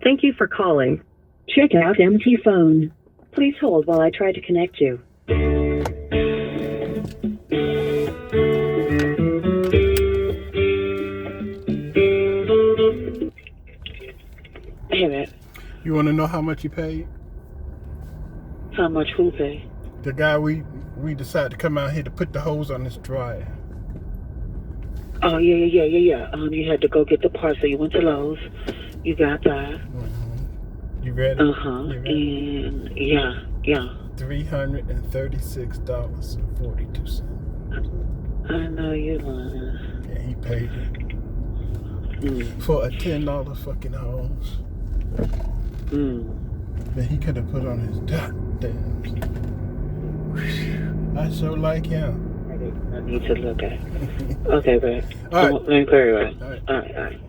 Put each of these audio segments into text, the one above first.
Thank you for calling. Check out empty phone. Please hold while I try to connect you. Hey, man. You want to know how much you paid? How much who pay? The guy we decided to come out here to put the hose on this dryer. Oh, yeah. You had to go get the part, so you went to Lowe's. You got that. Mm-hmm. You ready? Uh-huh. You ready? And, yeah. $336.42. I know you're lying. Yeah, he paid it. For a $10 fucking hose. That he could have put on his goddamn. I so like him. I need to look at it. Okay, babe. All right. Let me clear you right. All right.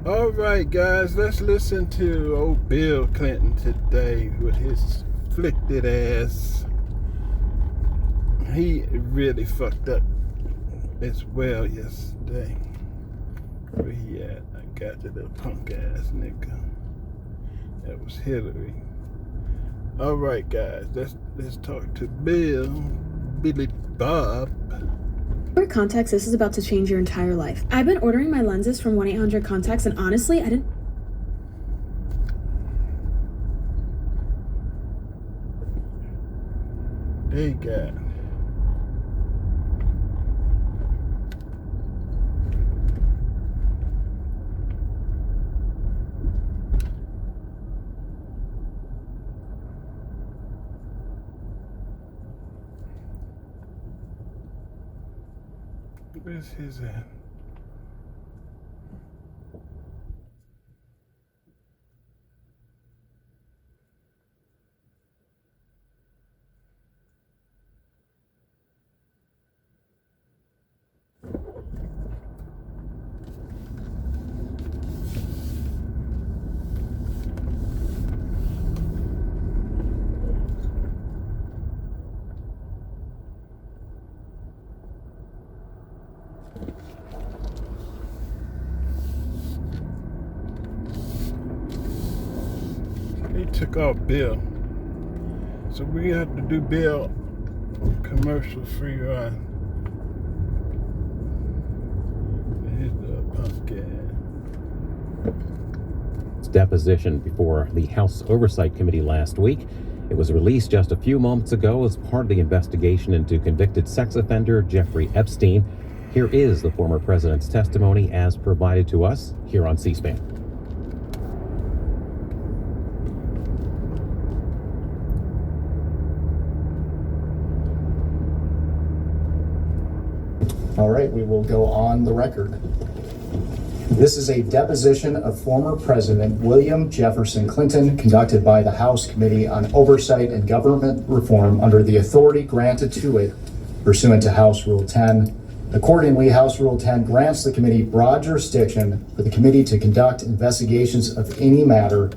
All right, guys, let's listen to old Bill Clinton today with his afflicted ass. He really fucked up as well yesterday. Where he at? I got the little punk ass nigga. That was Hillary. All right, guys, let's talk to Billy Bob. For context, this is about to change your entire life. I've been ordering my lenses from 1-800-CONTACTS, and honestly, I didn't... They got... Where's his at? They took off Bill. So we have to do Bill commercial free run. Here's the pumpkin. Deposition before the House Oversight Committee last week. It was released just a few moments ago as part of the investigation into convicted sex offender Jeffrey Epstein. Here is the former president's testimony as provided to us here on C-SPAN. All right, we will go on the record. This is a deposition of former President William Jefferson Clinton conducted by the House Committee on Oversight and Government Reform under the authority granted to it pursuant to House Rule 10. Accordingly, House Rule 10 grants the committee broad jurisdiction for the committee to conduct investigations of any matter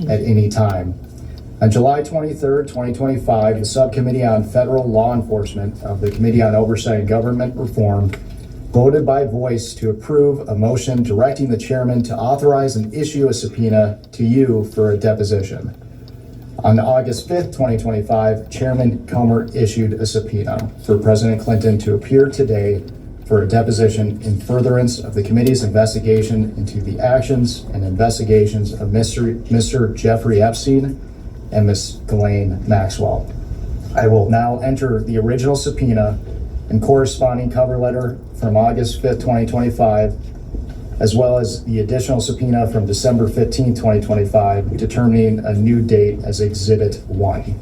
at any time. On July 23rd, 2025, the Subcommittee on Federal Law Enforcement of the Committee on Oversight and Government Reform voted by voice to approve a motion directing the chairman to authorize and issue a subpoena to you for a deposition. On August 5th, 2025, Chairman Comer issued a subpoena for President Clinton to appear today for a deposition in furtherance of the committee's investigation into the actions and investigations of Mr. Jeffrey Epstein and Ms. Ghislaine Maxwell. I will now enter the original subpoena and corresponding cover letter from August 5th, 2025, as well as the additional subpoena from December 15th, 2025, determining a new date as Exhibit 1.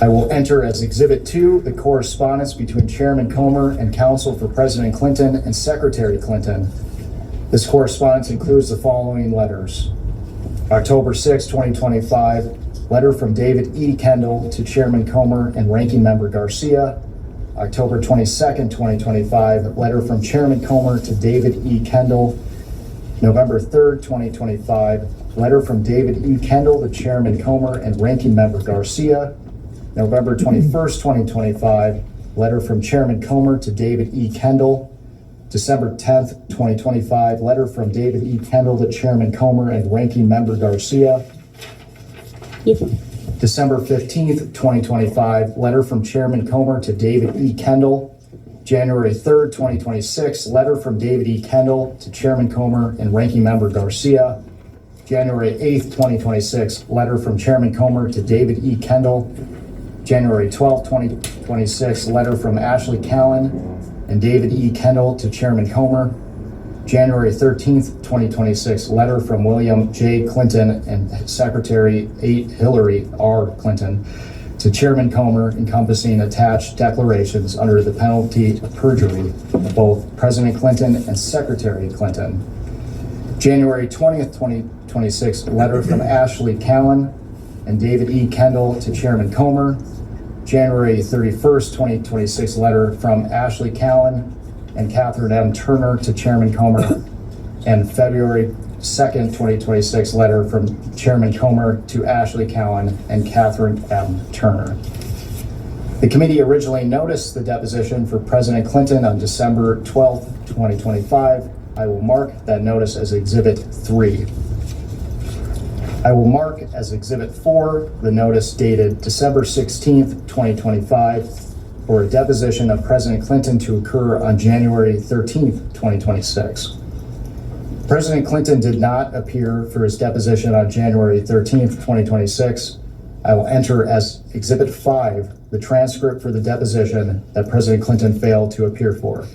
I will enter as Exhibit 2 the correspondence between Chairman Comer and counsel for President Clinton and Secretary Clinton. This correspondence includes the following letters. October 6, 2025, letter from David E. Kendall to Chairman Comer and Ranking Member Garcia. October 22nd, 2025, letter from Chairman Comer to David E. Kendall November 3rd, 2025, letter from David E. Kendall to Chairman Comer and Ranking Member Garcia. November 21st, 2025, letter from Chairman Comer to David E. Kendall. December 10th, 2025, letter from David E. Kendall to Chairman Comer and Ranking Member Garcia. December 15th, 2025, letter from Chairman Comer to David E. Kendall. January 3rd, 2026, letter from David E. Kendall to Chairman Comer and Ranking Member Garcia. January 8th, 2026, letter from Chairman Comer to David E. Kendall. January 12th, 2026, letter from Ashley Callan and David E. Kendall to Chairman Comer. January 13th, 2026, letter from William J. Clinton and Secretary 8 Hillary R. Clinton to Chairman Comer, encompassing attached declarations under the penalty of perjury of both President Clinton and Secretary Clinton. January 20th, 2026, letter from Ashley Callan and David E. Kendall to Chairman Comer. January 31st, 2026, letter from Ashley Callan and Catherine M. Turner to Chairman Comer. And February 2nd, 2026, letter from Chairman Comer to Ashley Callan and Catherine M. Turner. The committee originally noticed the deposition for President Clinton on December 12th, 2025. I will mark that notice as Exhibit 3. I will mark as Exhibit 4 the notice dated December 16th, 2025 for a deposition of President Clinton to occur on January 13th, 2026. President Clinton did not appear for his deposition on January 13th, 2026. I will enter as Exhibit 5 the transcript for the deposition that President Clinton failed to appear for.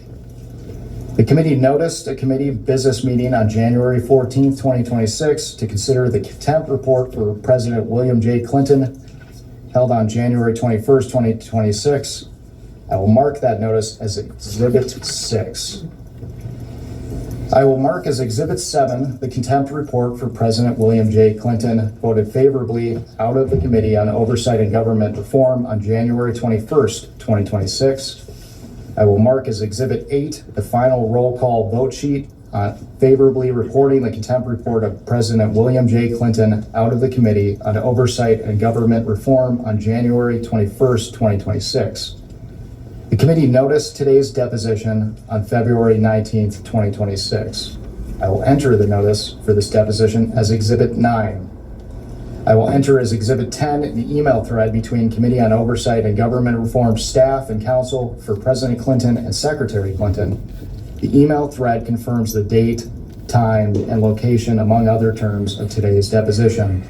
The committee noticed a committee business meeting on January 14th, 2026 to consider the contempt report for President William J. Clinton held on January 21st, 2026. I will mark that notice as Exhibit 6. I will mark as Exhibit 7 the contempt report for President William J. Clinton voted favorably out of the Committee on Oversight and Government Reform on January 21st, 2026. I will mark as Exhibit 8 the final roll call vote sheet on favorably reporting the contempt report of President William J. Clinton out of the Committee on Oversight and Government Reform on January 21st, 2026. The committee noticed today's deposition on February 19th, 2026. I will enter the notice for this deposition as Exhibit 9. I will enter as Exhibit 10 the email thread between Committee on Oversight and Government Reform staff and counsel for President Clinton and Secretary Clinton. The email thread confirms the date, time, and location, among other terms, of today's deposition.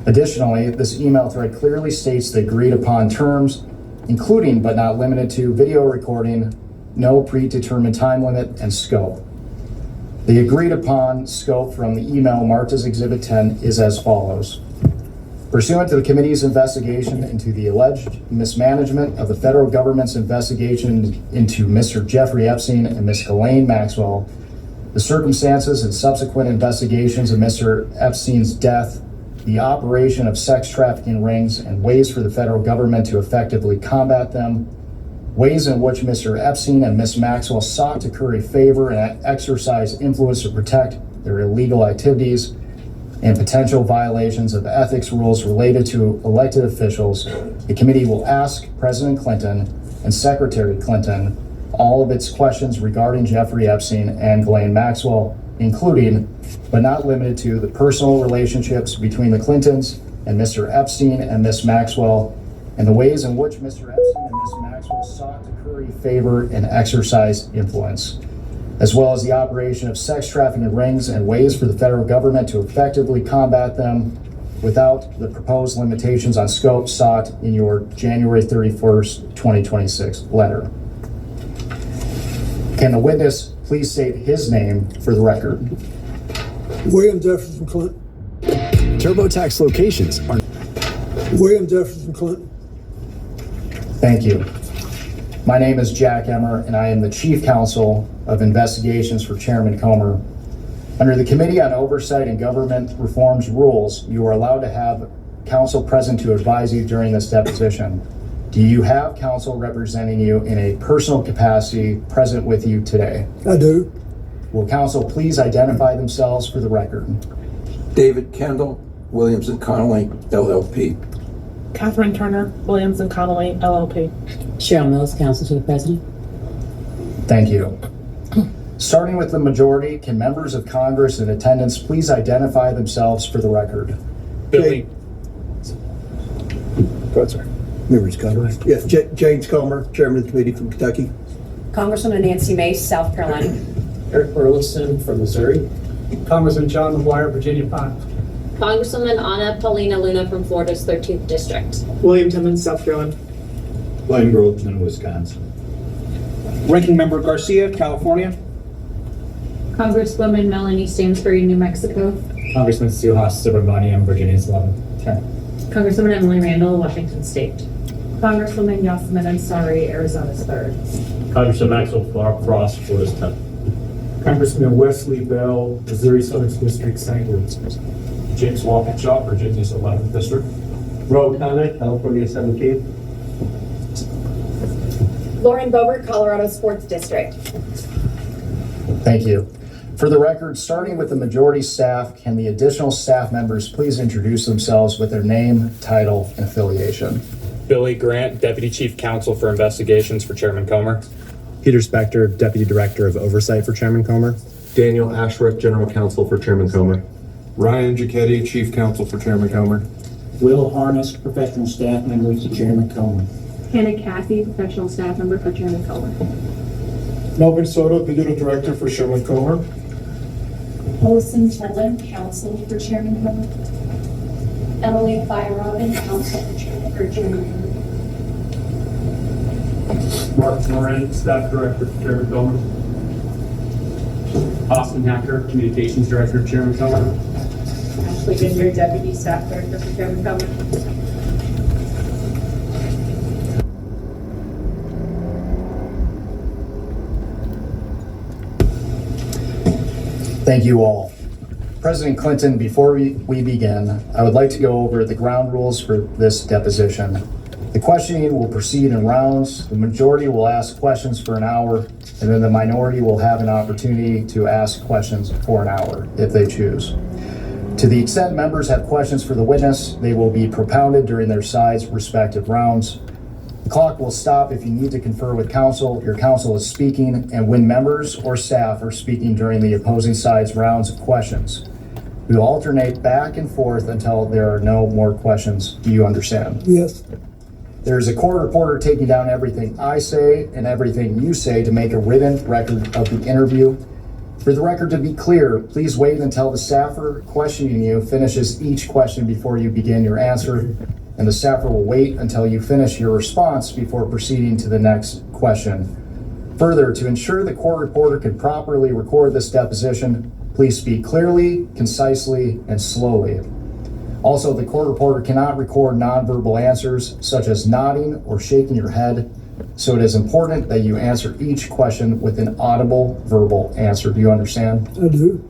Additionally, this email thread clearly states the agreed upon terms, including but not limited to video recording, no predetermined time limit, and scope. The agreed upon scope from the email marked as Exhibit 10 is as follows. Pursuant to the committee's investigation into the alleged mismanagement of the federal government's investigation into Mr. Jeffrey Epstein and Ms. Ghislaine Maxwell, the circumstances and subsequent investigations of Mr. Epstein's death, the operation of sex trafficking rings and ways for the federal government to effectively combat them, ways in which Mr. Epstein and Ms. Maxwell sought to curry favor and exercise influence to protect their illegal activities, and potential violations of ethics rules related to elected officials, the committee will ask President Clinton and Secretary Clinton all of its questions regarding Jeffrey Epstein and Ghislaine Maxwell, including, but not limited to, the personal relationships between the Clintons and Mr. Epstein and Ms. Maxwell, and the ways in which Mr. Epstein and Ms. Maxwell sought to curry favor and exercise influence, as well as the operation of sex trafficking rings and ways for the federal government to effectively combat them without the proposed limitations on scope sought in your January 31st, 2026 letter. Can the witness please state his name for the record? William Jefferson Clinton. TurboTax locations are William Jefferson Clinton. Thank you. My name is Jack Emmer, and I am the Chief Counsel of Investigations for Chairman Comer. Under the Committee on Oversight and Government Reform's rules, you are allowed to have counsel present to advise you during this deposition. Do you have counsel representing you in a personal capacity present with you today? I do. Will council please identify themselves for the record? David Kendall, Williams and Connolly, LLP. Catherine Turner, Williams and Connolly, LLP. Cheryl Mills, counsel to the president. Thank you. Starting with the majority, can members of Congress in attendance please identify themselves for the record? Billy. Go ahead, sir. Members, Congress. Yeah, James Comer, Chairman of the Committee from Kentucky. Congresswoman Nancy Mace, South Carolina. Eric Burleson from Missouri. Congressman John McGuire, Virginia 5. Congresswoman Anna Paulina Luna from Florida's 13th District. William Timmons, South Carolina. Blaine Groveman, Wisconsin. Ranking Member Garcia, California. Congresswoman Melanie Stansbury, New Mexico. Congressman Suhas Subramaniam, Virginia's 11th. Congresswoman Emily Randall, Washington State. Congresswoman Yasmin Ansari, Arizona's 3rd. Congressman Maxwell Frost, Florida's 10th. Congressman Wesley Bell, Missouri Southern District, St. Louis. James Walkinshaw, Virginia's 11th District. Ro Khanna, California 17th. Lauren Boebert, Colorado's 4th District. Thank you. For the record, starting with the majority staff, can the additional staff members please introduce themselves with their name, title, and affiliation? Billy Grant, Deputy Chief Counsel for Investigations for Chairman Comer. Peter Spector, Deputy Director of Oversight for Chairman Comer. Daniel Ashworth, General Counsel for Chairman Comer. Ryan Giacchetti, Chief Counsel for Chairman Comer. Will Harness, Professional Staff Member for Chairman Comer. Hannah Cathy, Professional Staff Member for Chairman Comer. Melvin Soto, Digital Director for Chairman Comer. Olson Tedlin, Counsel for Chairman Comer. Emily Feyerabend, Counsel for Chairman Comer. Mark Moran, Staff Director for Chairman Comer. Austin Hacker, Communications Director for Chairman Comer. Ashley Ginger, Deputy Staff Director for Chairman Comer. Thank you all. President Clinton, before we begin, I would like to go over the ground rules for this deposition. The questioning will proceed in rounds. The majority will ask questions for an hour, and then the minority will have an opportunity to ask questions for an hour if they choose. To the extent members have questions for the witness, they will be propounded during their side's respective rounds. The clock will stop if you need to confer with counsel. Your counsel is speaking, and when members or staff are speaking during the opposing side's rounds of questions. We will alternate back and forth until there are no more questions. Do you understand? Yes. There's a court reporter taking down everything I say and everything you say to make a written record of the interview. For the record to be clear, please wait until the staffer questioning you finishes each question before you begin your answer, and the staffer will wait until you finish your response before proceeding to the next question. Further, to ensure the court reporter can properly record this deposition, please speak clearly, concisely, and slowly. Also, the court reporter cannot record nonverbal answers such as nodding or shaking your head, so it is important that you answer each question with an audible verbal answer. Do you understand? I do.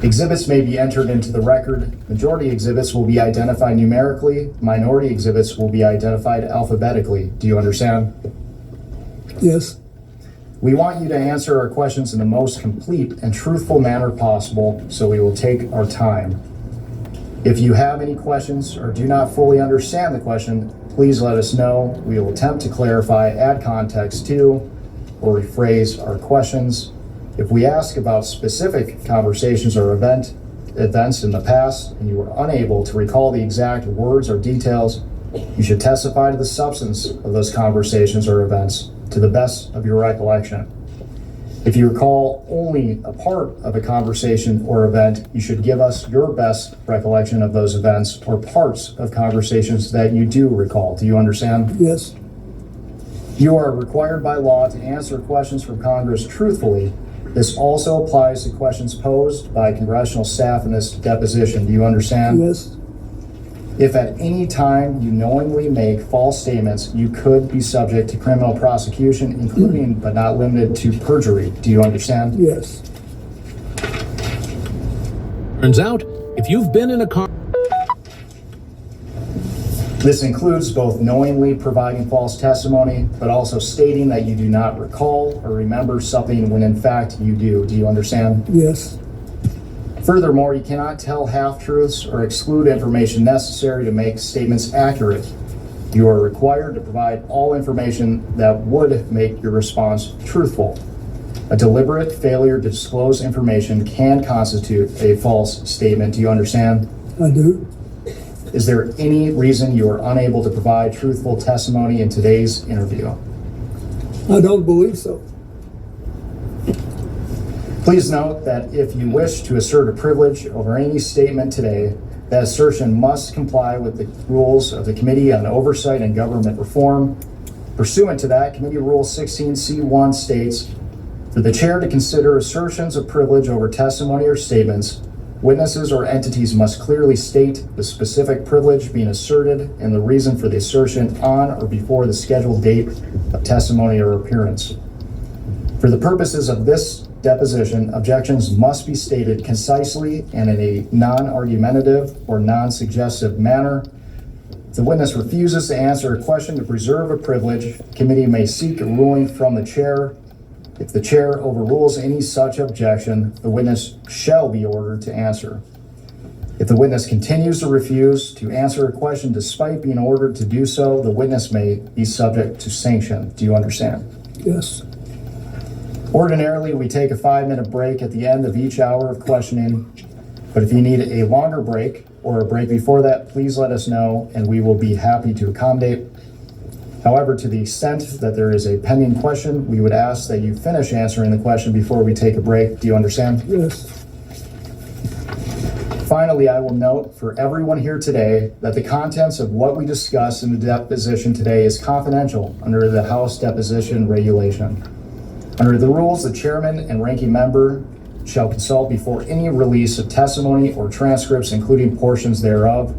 Exhibits may be entered into the record. Majority exhibits will be identified numerically. Minority exhibits will be identified alphabetically. Do you understand? Yes. We want you to answer our questions in the most complete and truthful manner possible, so we will take our time. If you have any questions or do not fully understand the question, please let us know. We will attempt to clarify, add context to, or rephrase our questions. If we ask about specific conversations or events in the past, and you are unable to recall the exact words or details, you should testify to the substance of those conversations or events to the best of your recollection. If you recall only a part of a conversation or event, you should give us your best recollection of those events or parts of conversations that you do recall. Do you understand? Yes. You are required by law to answer questions from Congress truthfully. This also applies to questions posed by congressional staff in this deposition. Do you understand? Yes. If at any time you knowingly make false statements, you could be subject to criminal prosecution, including but not limited to perjury. Do you understand? Yes. Turns out, if you've been in a car... This includes both knowingly providing false testimony, but also stating that you do not recall or remember something when in fact you do. Do you understand? Yes. Furthermore, you cannot tell half-truths or exclude information necessary to make statements accurate. You are required to provide all information that would make your response truthful. A deliberate failure to disclose information can constitute a false statement. Do you understand? I do. Is there any reason you are unable to provide truthful testimony in today's interview? I don't believe so. Please note that if you wish to assert a privilege over any statement today, that assertion must comply with the rules of the Committee on Oversight and Government Reform. Pursuant to that, Committee Rule 16C1 states, for the chair to consider assertions of privilege over testimony or statements, witnesses or entities must clearly state the specific privilege being asserted and the reason for the assertion on or before the scheduled date of testimony or appearance. For the purposes of this deposition, objections must be stated concisely and in a non-argumentative or non-suggestive manner. If the witness refuses to answer a question to preserve a privilege, the committee may seek a ruling from the chair. If the chair overrules any such objection, the witness shall be ordered to answer. If the witness continues to refuse to answer a question despite being ordered to do so, the witness may be subject to sanction. Do you understand? Yes. Ordinarily, we take a 5-minute break at the end of each hour of questioning, but if you need a longer break or a break before that, please let us know and we will be happy to accommodate. However, to the extent that there is a pending question, we would ask that you finish answering the question before we take a break. Do you understand? Yes. Finally, I will note for everyone here today that the contents of what we discuss in the deposition today is confidential under the House Deposition Regulation. Under the rules, the chairman and ranking member shall consult before any release of testimony or transcripts, including portions thereof.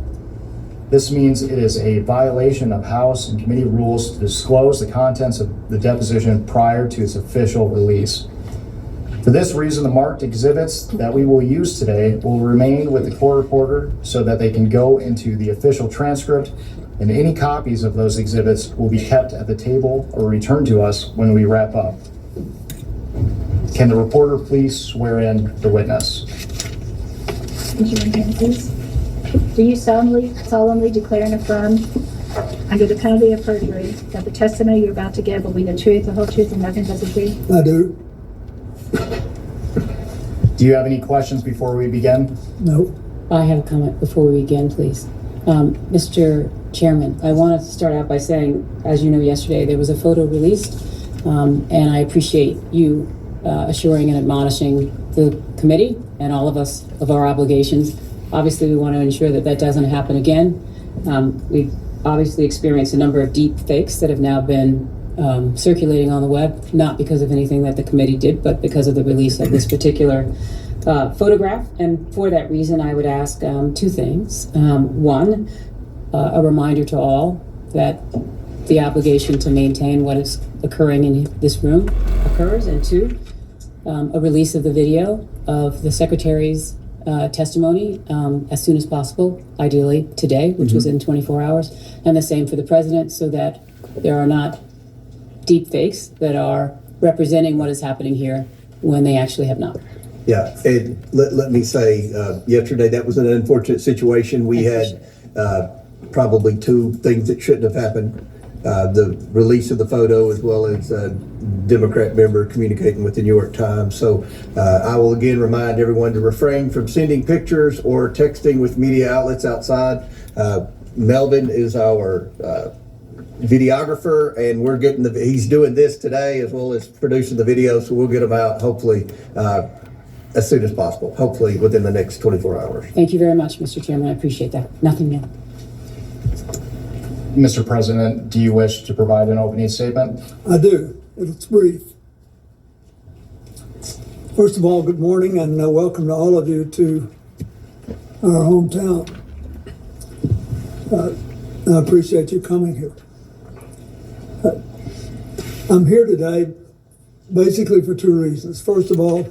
This means it is a violation of House and committee rules to disclose the contents of the deposition prior to its official release. For this reason, the marked exhibits that we will use today will remain with the court reporter so that they can go into the official transcript, and any copies of those exhibits will be kept at the table or returned to us when we wrap up. Can the reporter please swear in the witness? Raise your right hand, please. Do you solemnly declare and affirm, under the penalty of perjury, that the testimony you're about to give will be the truth, the whole truth, and nothing but the truth? I do. Do you have any questions before we begin? No. I have a comment before we begin, please. Mr. Chairman, I wanted to start out by saying, as you know, yesterday there was a photo released, and I appreciate you assuring and admonishing the committee and all of us of our obligations. Obviously, we want to ensure that that doesn't happen again. We've obviously experienced a number of deep fakes that have now been circulating on the web, not because of anything that the committee did, but because of the release of this particular photograph. And for that reason, I would ask two things. One, a reminder to all that the obligation to maintain what is occurring in this room occurs. And two, a release of the video of the Secretary's testimony as soon as possible, ideally today, which was in 24 hours, and the same for the President, so that there are not deep fakes that are representing what is happening here when they actually have not. Yeah, and let me say, yesterday that was an unfortunate situation. We had probably two things that shouldn't have happened. The release of the photo, as well as a Democrat member communicating with the New York Times. So I will again remind everyone to refrain from sending pictures or texting with media outlets outside. Melvin is our videographer, and we're getting he's doing this today as well as producing the video, so we'll get them out hopefully as soon as possible, hopefully within the next 24 hours. Thank you very much, Mr. Chairman. I appreciate that. Nothing more. Mr. President, do you wish to provide an opening statement? I do. It's brief. First of all, good morning and welcome to all of you to our hometown. I appreciate you coming here. I'm here today basically for two reasons. First of all,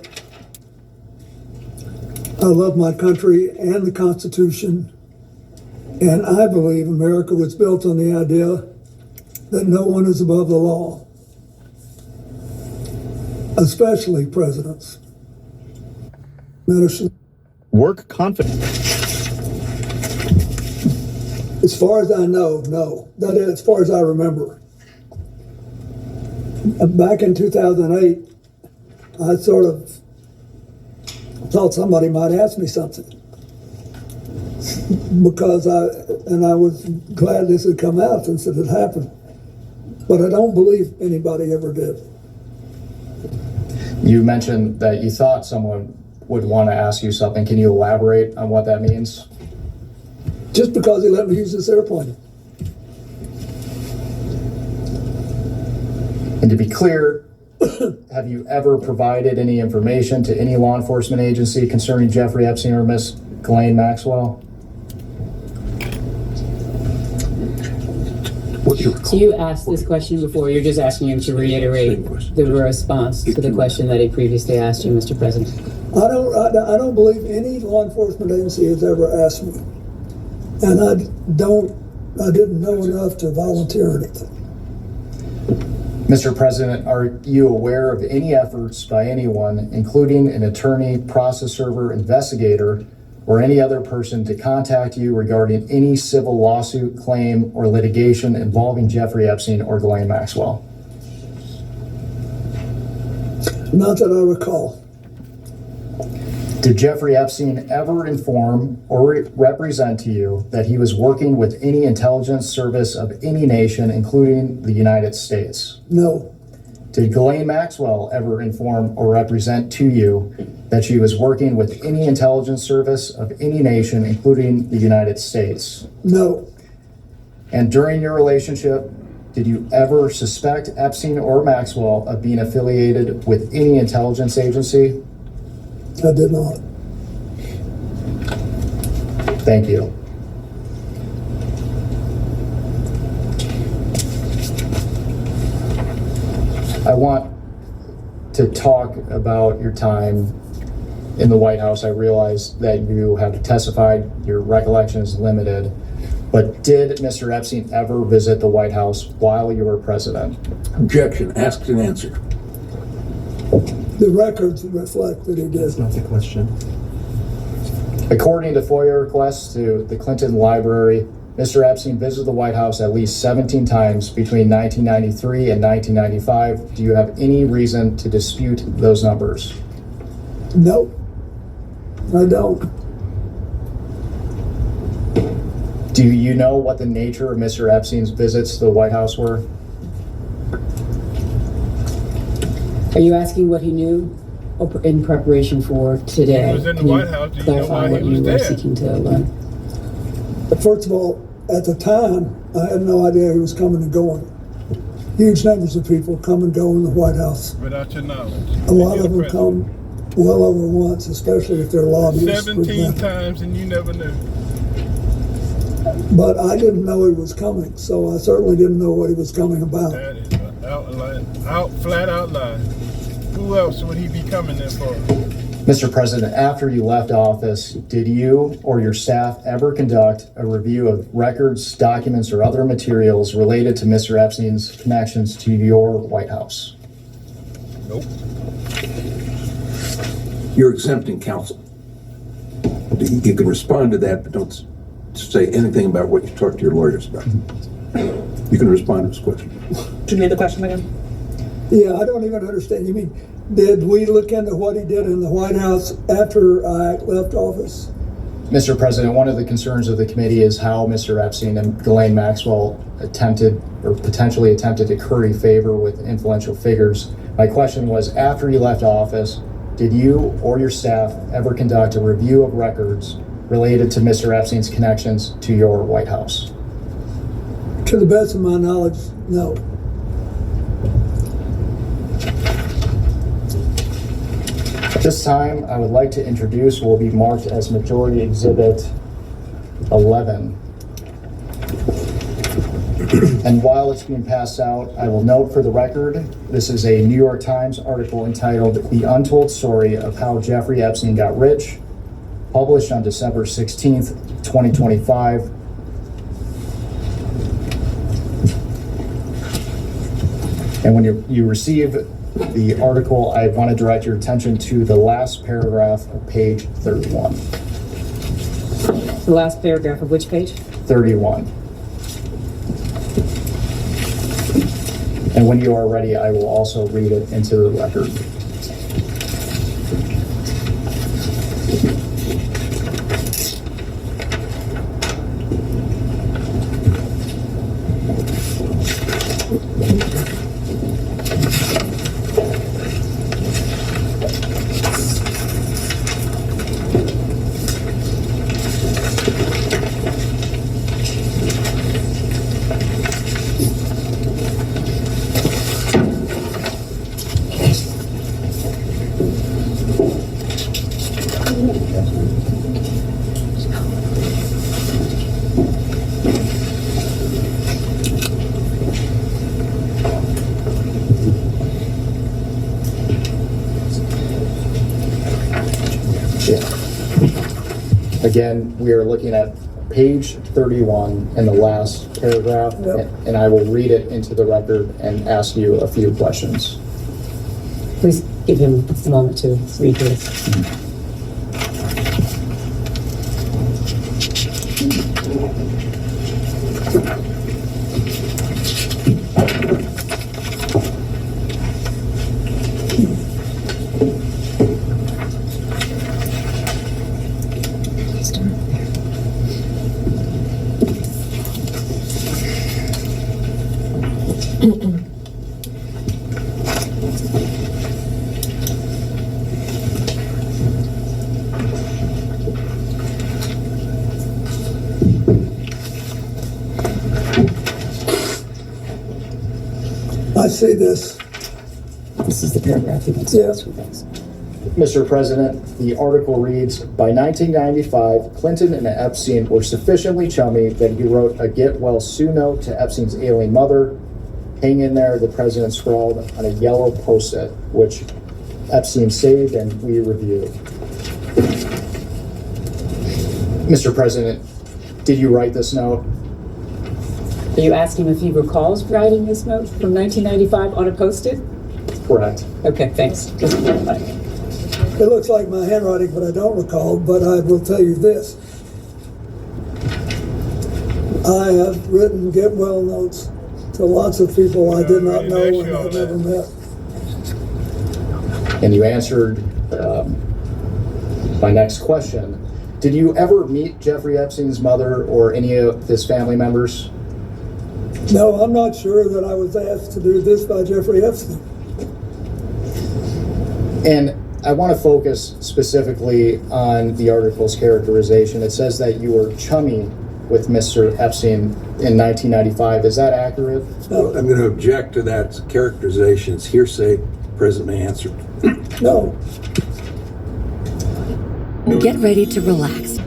I love my country and the Constitution And I believe America was built on the idea that no one is above the law, especially presidents. Medicine. Work confident. As far as I know, no. That is, as far as I remember. Back in 2008, I sort of thought somebody might ask me something. Because I was glad this had come out since it had happened. But I don't believe anybody ever did. You mentioned that you thought someone would want to ask you something. Can you elaborate on what that means? Just because he let me use this airplane. And to be clear, have you ever provided any information to any law enforcement agency concerning Jeffrey Epstein or Miss Ghislaine Maxwell? So you asked this question before, you're just asking him to reiterate the response to the question that he previously asked you, Mr. President. I don't believe any law enforcement agency has ever asked me. And I didn't know enough to volunteer anything. Mr. President, are you aware of any efforts by anyone, including an attorney, process server, investigator, or any other person to contact you regarding any civil lawsuit, claim, or litigation involving Jeffrey Epstein or Ghislaine Maxwell? Not that I recall. Did Jeffrey Epstein ever inform or represent to you that he was working with any intelligence service of any nation, including the United States? No. Did Ghislaine Maxwell ever inform or represent to you that she was working with any intelligence service of any nation, including the United States? No. And during your relationship, did you ever suspect Epstein or Maxwell of being affiliated with any intelligence agency? I did not. Thank you. I want to talk about your time in the White House. I realize that you have testified, your recollection is limited, but did Mr. Epstein ever visit the White House while you were president? Objection, asked and answered. The records reflect that he did. That's not the question. According to FOIA requests to the Clinton Library, Mr. Epstein visited the White House at least 17 times between 1993 and 1995. Do you have any reason to dispute those numbers? No, I don't. Do you know what the nature of Mr. Epstein's visits to the White House were? Are you asking what he knew in preparation for today? He was in the Can you White House. Do you know clarify why what he was you were there? seeking to learn? But first of all, at the time, I had no idea he was coming and going. Huge numbers of people come and go in the White House. Without your knowledge. A lot of them come well over once, especially if they're lobbyists. 17 times and you never knew. But I didn't know he was coming, so I certainly didn't know what he was coming about. That is flat out lie. Who else would he be coming there for? Mr. President, after you left office, did you or your staff ever conduct a review of records, documents, or other materials related to Mr. Epstein's connections to your White House? Nope. You're exempting counsel. You can respond to that, but don't say anything about what you talked to your lawyers about. You can respond to this question. Do you need the question again? Yeah, I don't even understand. You mean, did we look into what he did in the White House after I left office? Mr. President, one of the concerns of the committee is how Mr. Epstein and Ghislaine Maxwell potentially attempted to curry favor with influential figures. My question was, after you left office, did you or your staff ever conduct a review of records related to Mr. Epstein's connections to your White House? To the best of my knowledge, no. At this time, I would like to introduce what will be marked as Majority Exhibit 11. And while it's being passed out, I will note for the record, this is a New York Times article entitled "The Untold Story of How Jeffrey Epstein Got Rich," published on December 16th, 2025. And when you receive the article, I want to direct your attention to the last paragraph of page 31. The last paragraph of which page? 31. And when you are ready, I will also read it into the record. Again, we are looking at page 31 in the last paragraph, and I will read it into the record and ask you a few questions. Please give him a moment to read this. I see this. This is the paragraph he wants to ask you guys. Mr. President, the article reads, by 1995, Clinton and Epstein were sufficiently chummy that he wrote a get well soon note to Epstein's ailing mother. Hang in there, the president scrawled on a yellow post-it, which Epstein saved and we reviewed. Mr. President, did you write this note? Are you asking if he recalls writing this note from 1995 on a post-it? Correct. Okay, thanks. Just clarify. It looks like my handwriting, but I don't recall, but I will tell you this. I have written get well notes to lots of people I did not know and I've never met. And you answered my next question. Did you ever meet Jeffrey Epstein's mother or any of his family members? No, I'm not sure that I was asked to do this by Jeffrey Epstein. And I want to focus specifically on the article's characterization. It says that you were chummy with Mr. Epstein in 1995. Is that accurate? No. I'm going to object to that characterization. It's hearsay. President may answer. No. Get ready to relax.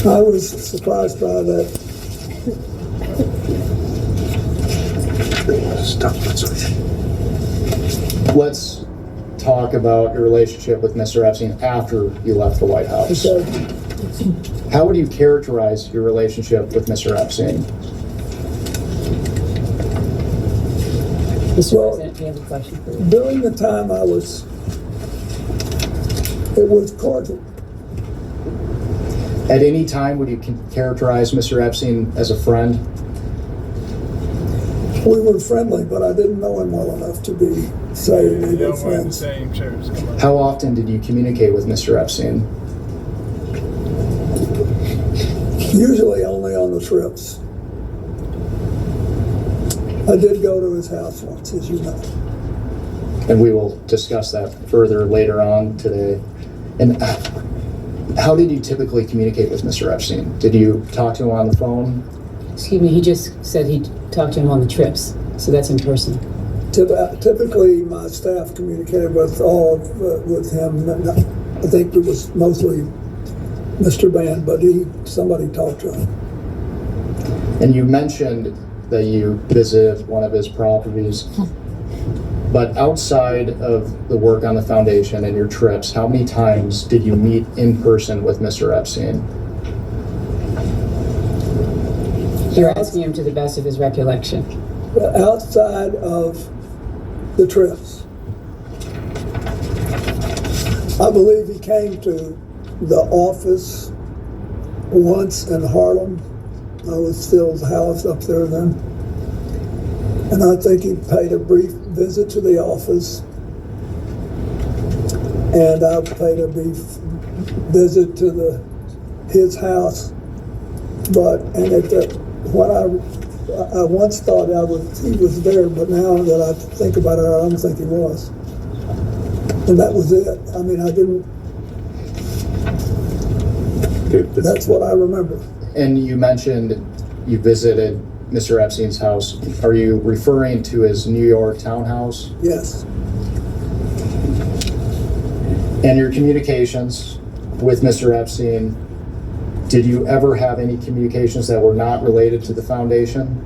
I was surprised by that. Stop. That's okay. Let's talk about your relationship with Mr. Epstein after you left the White House. Okay. How would you characterize your relationship with Mr. Epstein? Mr. President, do you have a question for you? During the time it was cordial. At any time, would you characterize Mr. Epstein as a friend? We were friendly, but I didn't know him well enough to be saying we were friends. How often did you communicate with Mr. Epstein? Usually only on the trips. I did go to his house once, as you know. And we will discuss that further later on today. And how did you typically communicate with Mr. Epstein? Did you talk to him on the phone? Excuse me, he just said he talked to him on the trips, so that's in person. Typically, my staff communicated with with him. I think it was mostly Mr. Band, but somebody talked to him. And you mentioned that you visited one of his properties. But outside of the work on the foundation and your trips, how many times did you meet in person with Mr. Epstein? You're asking him to the best of his recollection. outside of the trips. I believe he came to the office once in Harlem. I was Phil's house up there then. And I think he paid a brief visit to the office. And I paid a brief visit to his house. And when I once thought he was there, but now that I think about it, I don't think he was. And that was it. I mean, I didn't. That's what I remember. And you mentioned you visited Mr. Epstein's house. Are you referring to his New York townhouse? Yes. And your communications with Mr. Epstein, did you ever have any communications that were not related to the foundation?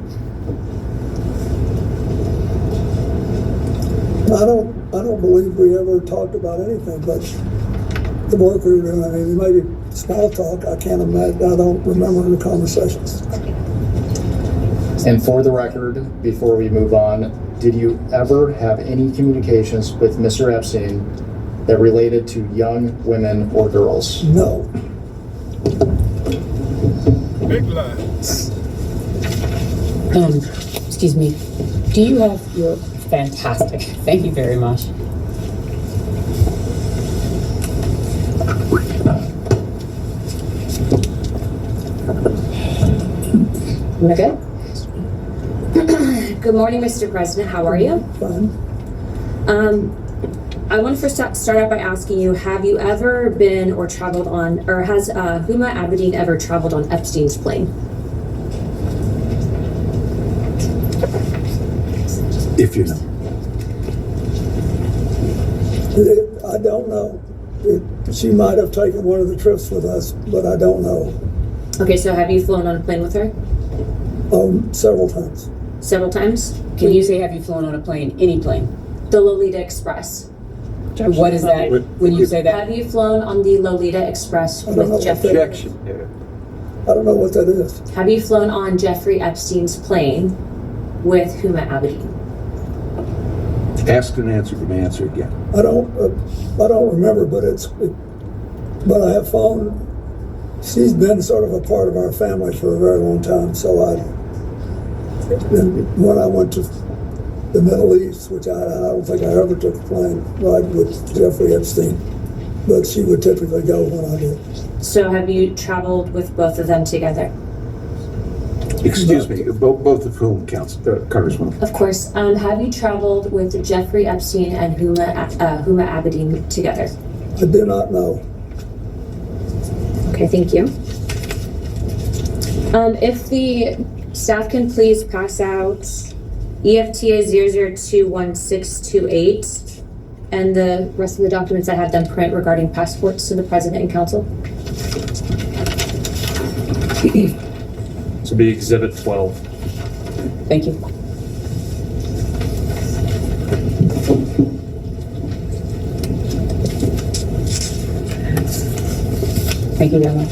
I don't believe we ever talked about anything but the work we were doing. I mean, maybe small talk. I can't imagine. I don't remember the conversations. And for the record, before we move on, did you ever have any communications with Mr. Epstein that related to young women or girls? No. Big lie. Excuse me. Do you have your fantastic? Thank you very much. We're good? Good morning, Mr. President. How are you? Fine. I want to first start out by asking you, have you ever been or traveled on, or has Huma Abedin ever traveled on Epstein's plane? If you know. I don't know. She might have taken one of the trips with us, but I don't know. Okay, so have you flown on a plane with her? Several times. Several times? Can you say, have you flown on a plane? Any plane? The Lolita Express. What is that when you say that? Have you flown on the Lolita Express with Jeffrey? Objection. I don't know what that is. Have you flown on Jeffrey Epstein's plane with Huma Abedin? Asked and answered, you may answer again. I don't remember, but but I have phoned. She's been sort of a part of our family for a very long time. So when I went to the Middle East, which I don't think I ever took a plane ride with Jeffrey Epstein, but she would typically go when I did. So have you traveled with both of them together? Excuse me, both of whom, Congresswoman? Of course. Have you traveled with Jeffrey Epstein and Huma Abedin together? I do not know. Okay, thank you. If the staff can please pass out EFTA 0021628 and the rest of the documents I have them print regarding passports to the President and Council. To be Exhibit 12. Thank you. Thank you very much.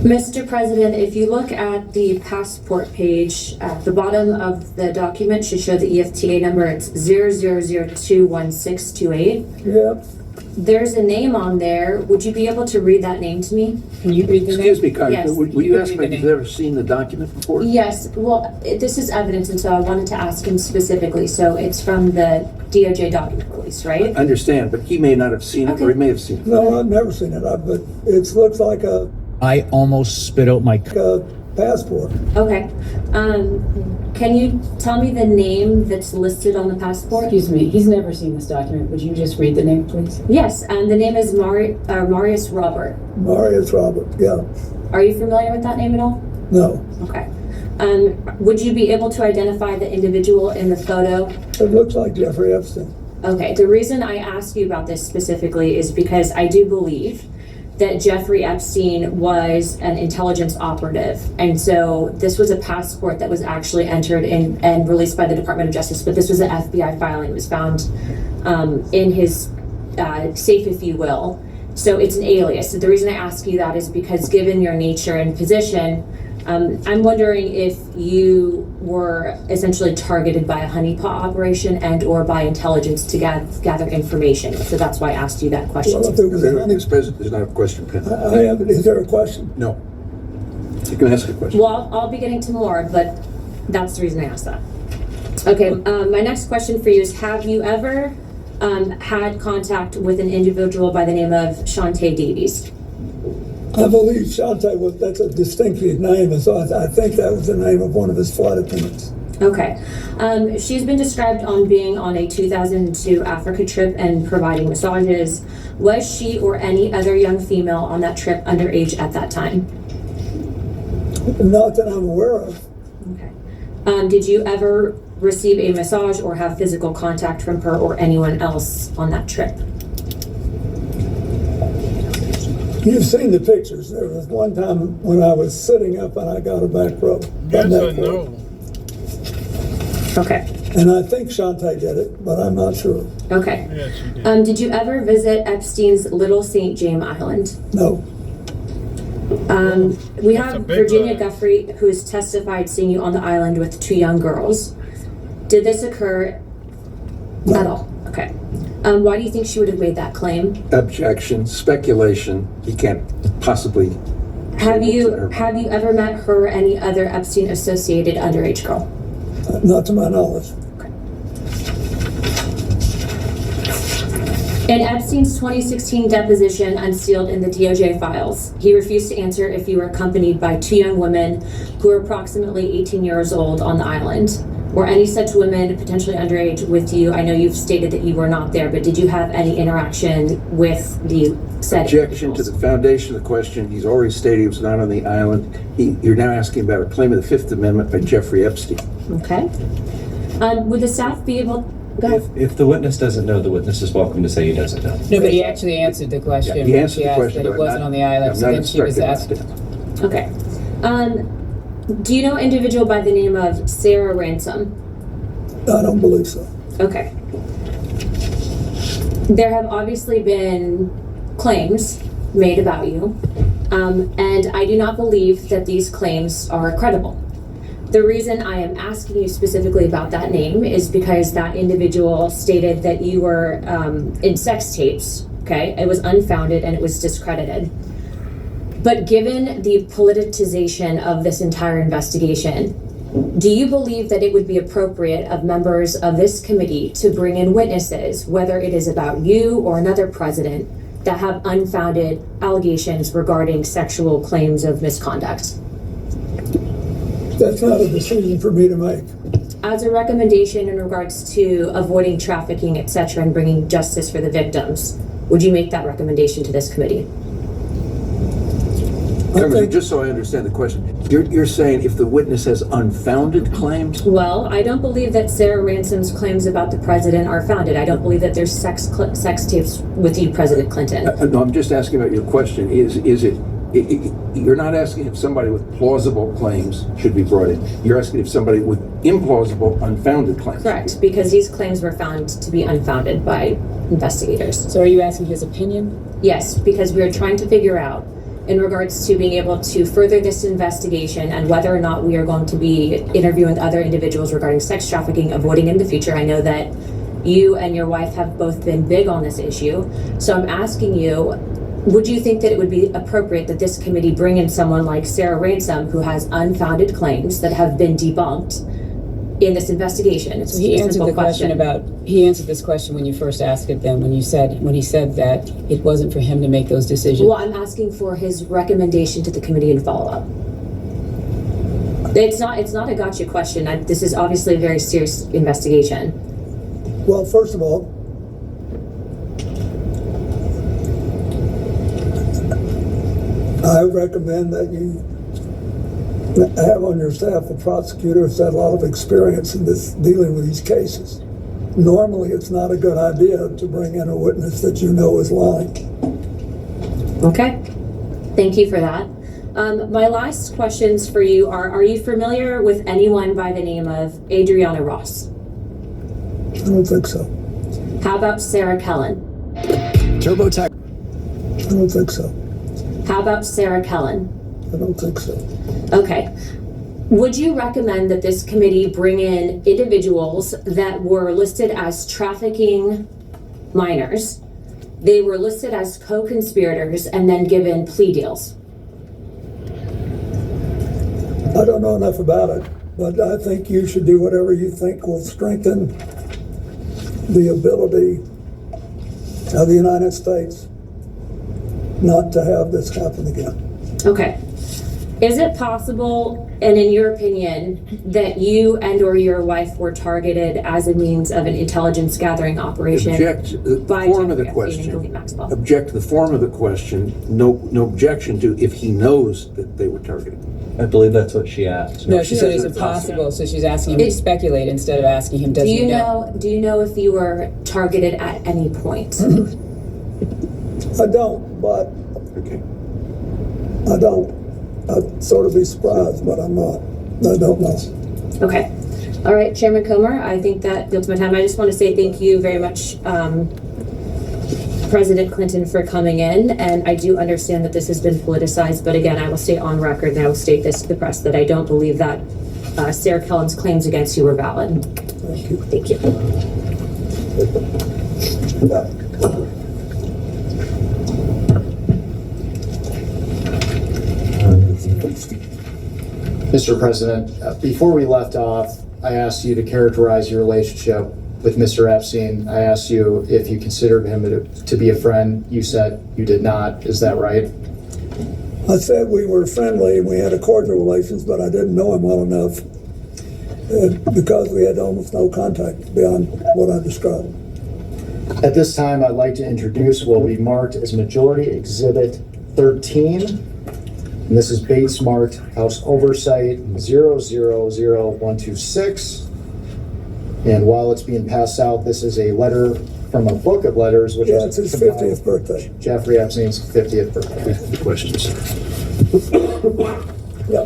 Mr. President, if you look at the passport page, at the bottom of the document should show the EFTA number. It's 0021628. Yeah. There's a name on there. Would you be able to read that name to me? Can you read the name? Excuse me, Congressman, Yes. would you ask me if you've ever seen the document before? Yes, well, this is evidence, and so I wanted to ask him specifically. So it's from the DOJ document release, right? I understand, but he may not have seen it, or he may have seen it. No, I've never seen it. But it looks like a I almost spit out my passport. Okay. Can you tell me the name that's listed on the passport? Excuse me, he's never seen this document. Would you just read the name, please? Yes, and the name is Marius Robert. Marius Robert, yeah. Are you familiar with that name at all? No. Okay. Would you be able to identify the individual in the photo? It looks like Jeffrey Epstein. Okay, the reason I ask you about this specifically is because I do believe that Jeffrey Epstein was an intelligence operative. And so this was a passport that was actually entered in and released by the Department of Justice, but this was an FBI filing. It was found in his safe, if you will. So it's an alias. So the reason I ask you that is because given your nature and position, I'm wondering if you were essentially targeted by a honeypot operation and or by intelligence to gather information. So that's why I asked you that question. Well, if there was a honey, Mr. President, there's not a question pending. I have, is there a question? No. You can ask a question. Well, I'll be getting to more, but that's the reason I asked that. Okay, my next question for you is, have you ever had contact with an individual by the name of Shantae Davies? I believe Shantae that's a distinctive name, and so I think that was the name of one of his flight attendants. Okay. She's been described on being on a 2002 Africa trip and providing massages. Was she or any other young female on that trip underage at that time? Not that I'm aware of. Okay. Did you ever receive a massage or have physical contact from her or anyone else on that trip? You've seen the pictures. There was one time when I was sitting up and I got a back rub. Yes or no? Okay. And I think Shantae did it, but I'm not sure. Okay. Yes, you did. Did you ever visit Epstein's Little St. James Island? No. We That's a have big Virginia lie. Guthrie, who has testified seeing you on the island with 2 young girls. Did this occur at all? Okay. Why do you think she would have made that claim? Objection, speculation. He can't possibly. Have you ever met her or any other Epstein associated underage girl? Not to my knowledge. In Epstein's 2016 deposition unsealed in the DOJ files, he refused to answer if you were accompanied by 2 young women who were approximately 18 years old on the island. Were any such women potentially underage with you? I know you've stated that you were not there, but did you have any interaction with the said Objection to the foundation of the question. He's already stated he was not on the island. You're now asking about a claim of the Fifth Amendment by Jeffrey Epstein. Okay. Would the staff be able... Go ahead. If the witness doesn't know, the witness is welcome to say he doesn't know. No, but he actually answered the question. Yeah, he answered She the asked question, that it but wasn't not- on the island, I'm so not then she was instructed asked. not to. Okay. Do you know an individual by the name of Sarah Ransom? I don't believe so. Okay. There have obviously been claims made about you, and I do not believe that these claims are credible. The reason I am asking you specifically about that name is because that individual stated that you were in sex tapes, okay? It was unfounded and it was discredited. But given the politicization of this entire investigation, do you believe that it would be appropriate of members of this committee to bring in witnesses, whether it is about you or another president, that have unfounded allegations regarding sexual claims of misconduct? That's not a decision for me to make. As a recommendation in regards to avoiding trafficking, etc., and bringing justice for the victims, would you make that recommendation to this committee? Congressman, just so I understand the question, you're saying if the witness has unfounded claims? Well, I don't believe that Sarah Ransom's claims about the president are founded. I don't believe that there's sex tapes with you, President Clinton. No, I'm just asking about your question. Is it you're not asking if somebody with plausible claims should be brought in. You're asking if somebody with implausible, unfounded claims. Correct, because these claims were found to be unfounded by investigators. So are you asking his opinion? Yes, because we are trying to figure out in regards to being able to further this investigation and whether or not we are going to be interviewing other individuals regarding sex trafficking, avoiding in the future. I know that you and your wife have both been big on this issue. So I'm asking you, would you think that it would be appropriate that this committee bring in someone like Sarah Ransom, who has unfounded claims that have been debunked in this investigation? It's He a answered simple the question about, he answered this question when you first asked it then, when he said that it wasn't for him to make those decisions. Well, I'm asking for his recommendation to the committee and follow-up. It's not a gotcha question. This is obviously a very serious investigation. Well, first of all, I recommend that you have on your staff a prosecutor who's had a lot of experience in this, dealing with these cases. Normally, it's not a good idea to bring in a witness that you know is lying. Okay, thank you for that. My last questions for you are you familiar with anyone by the name of Adriana Ross? I don't think so. How about Sarah Kellen? TurboTax. I don't think so. How about Sarah Kellen? I don't think so. Okay. Would you recommend that this committee bring in individuals that were listed as trafficking minors? They were listed as co-conspirators and then given plea deals. I don't know enough about it, but I think you should do whatever you think will strengthen the ability of the United States not to have this happen again. Okay. Is it possible, and in your opinion, that you and or your wife were targeted as a means of an intelligence gathering operation? Object to the by form of the Jeffrey Epstein and Ghislaine question. Maxwell? Object to the form of the question. No objection to if he knows that they were targeted. I believe that's what she asked. No, she said, is it possible? So she's asking him to speculate instead of asking him, does he know? Do you know if you were targeted at any point? I don't, but Okay. I don't. I'd sort of be surprised, but I'm not. I don't know. Okay. All right, Chairman Comer, I think that yields my time. I just want to say thank you very much, President Clinton, for coming in. And I do understand that this has been politicized, but again, I will state on record and I will state this to the press that I don't believe that Sarah Kellen's claims against you were valid. Thank you. Thank you. Mr. President, before we left off, I asked you to characterize your relationship with Mr. Epstein. I asked you if you considered him to be a friend. You said you did not. Is that right? I said we were friendly and we had a cordial relations, but I didn't know him well enough because we had almost no contact beyond what I described. At this time, I'd like to introduce what will be marked as Majority Exhibit 13. And this is Bates marked House Oversight 000126. And while it's being passed out, this is a letter from a book of letters, which it's his 50th birthday. Jeffrey Epstein's 50th birthday. Questions? Yeah,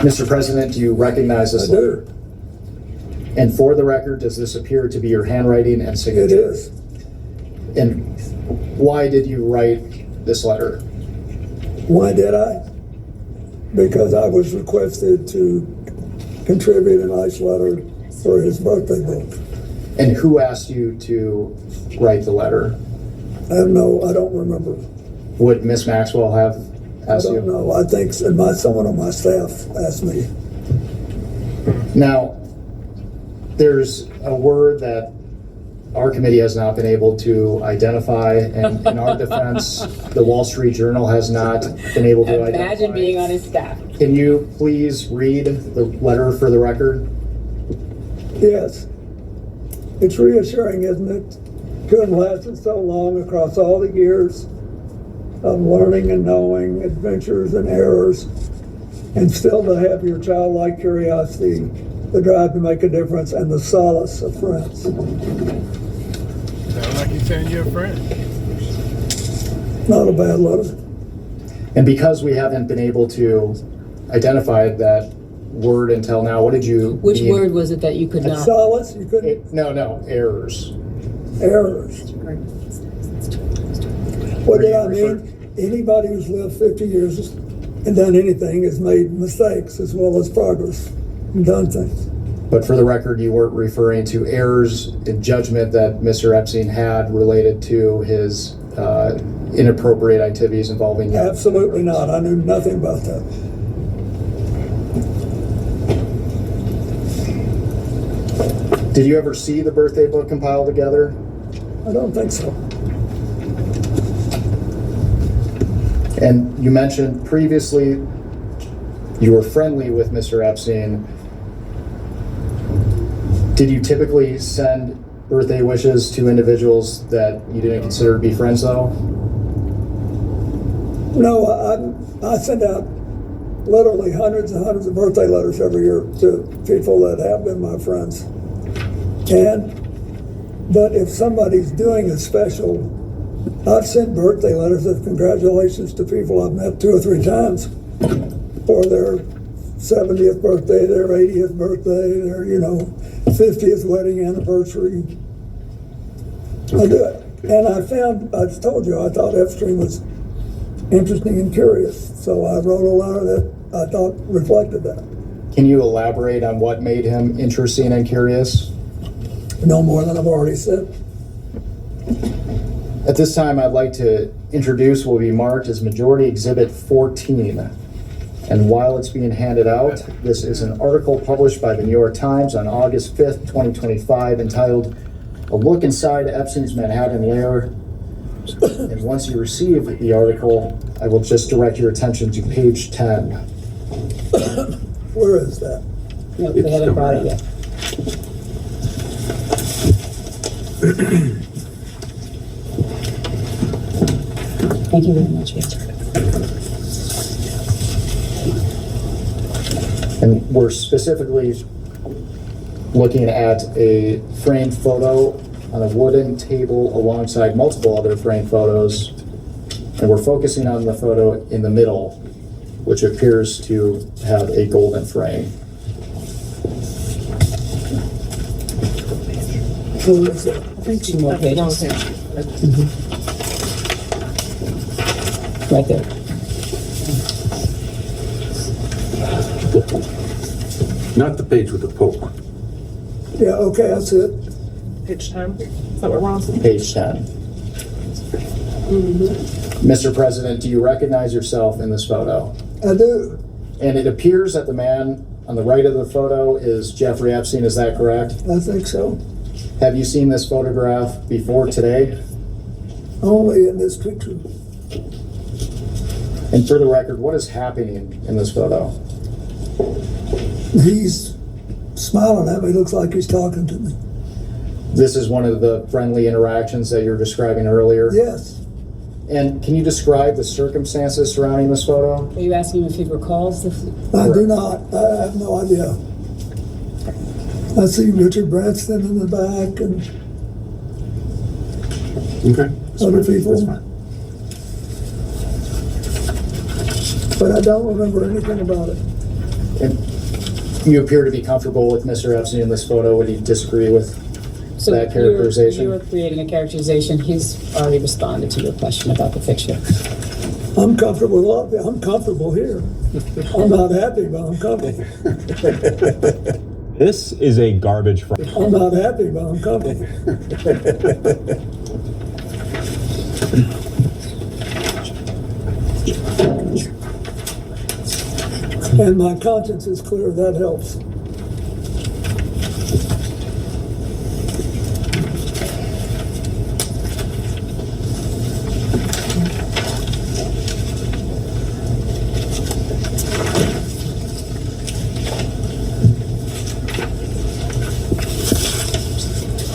Mr. President, do you recognize this I letter? do. And for the record, does this appear to be your handwriting and signature? It is. And why did you write this letter? Why did I? Because I was requested to contribute a nice letter for his birthday book. And who asked you to write the letter? I don't remember. Would Miss Maxwell have asked I don't you? know. I think someone on my staff asked me. Now, there's a word that our committee has not been able to identify, and in our defense, the Wall Street Journal has not been able to identify. Imagine being on his staff. Can you please read the letter for the record? Yes. It's reassuring, isn't it, to have lasted so long across all the years of learning and knowing, adventures and errors, and still to have your childlike curiosity, the drive to make a difference, and the solace of friends. Sound like he's saying you're a friend. Not a bad letter. And because we haven't been able to identify that word until now, what did you Which mean? word was it that you could not? Solace? You couldn't? No, errors. Errors. What did I mean? Anybody who's lived 50 years and done anything has made mistakes as well as progress and done things. But for the record, you weren't referring to errors in judgment that Mr. Epstein had related to his inappropriate activities involving you. Absolutely not. I knew nothing about that. Did you ever see the birthday book compiled together? I don't think so. And you mentioned previously you were friendly with Mr. Epstein. Did you typically send birthday wishes to individuals that you didn't consider to be friends, though? No, I send out literally hundreds and hundreds of birthday letters every year to people that have been my friends. But if somebody's doing a special, I've sent birthday letters of congratulations to people I've met 2 or 3 times for their 70th birthday, their 80th birthday, their, 50th wedding anniversary. I do it. And I told you, I thought Epstein was interesting and curious, so I wrote a letter that I thought reflected that. Can you elaborate on what made him interesting and curious? No more than I've already said. At this time, I'd like to introduce what will be marked as Majority Exhibit 14. And while it's being handed out, this is an article published by the New York Times on August 5th, 2025, entitled "A Look Inside Epstein's Manhattan Lair." And once you receive the article, I will just direct your attention to page 10. Where is that? No, they haven't brought it yet. Thank you very much, Victor. And we're specifically looking at a framed photo on a wooden table alongside multiple other framed photos. And we're focusing on the photo in the middle, which appears to have a golden frame. Who is it? I think 2 more pages. Right there. Not the page with the Pope. Yeah, okay, that's it. Page 10. Is that what we're on? Page 10. Mr. President, do you recognize yourself in this photo? I do. And it appears that the man on the right of the photo is Jeffrey Epstein, is that correct? I think so. Have you seen this photograph before today? Only in this picture. And for the record, what is happening in this photo? He's smiling at me, looks like he's talking to me. This is one of the friendly interactions that you were describing earlier? Yes. And can you describe the circumstances surrounding this photo? Are you asking him if he recalls the? I do not. I have no idea. I see Richard Branson in the back and Okay. other people. That's fine. But I don't remember anything about it. And you appear to be comfortable with Mr. Epstein in this photo. Would you disagree with So that characterization? You're creating a characterization. He's already responded to your question about the picture. I'm comfortable. I'm comfortable here. I'm not happy, but I'm comfortable. This is a garbage front. I'm not happy, but I'm comfortable. And my conscience is clear. That helps.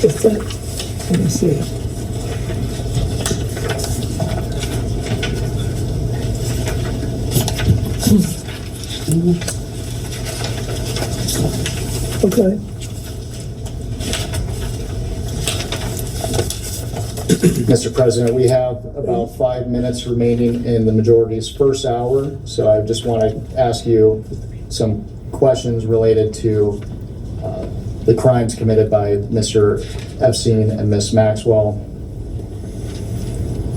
What's that? Let me see. Okay. Mr. President, we have about 5 minutes remaining in the majority's first hour, so I just want to ask you some questions related to the crimes committed by Mr. Epstein and Ms. Maxwell.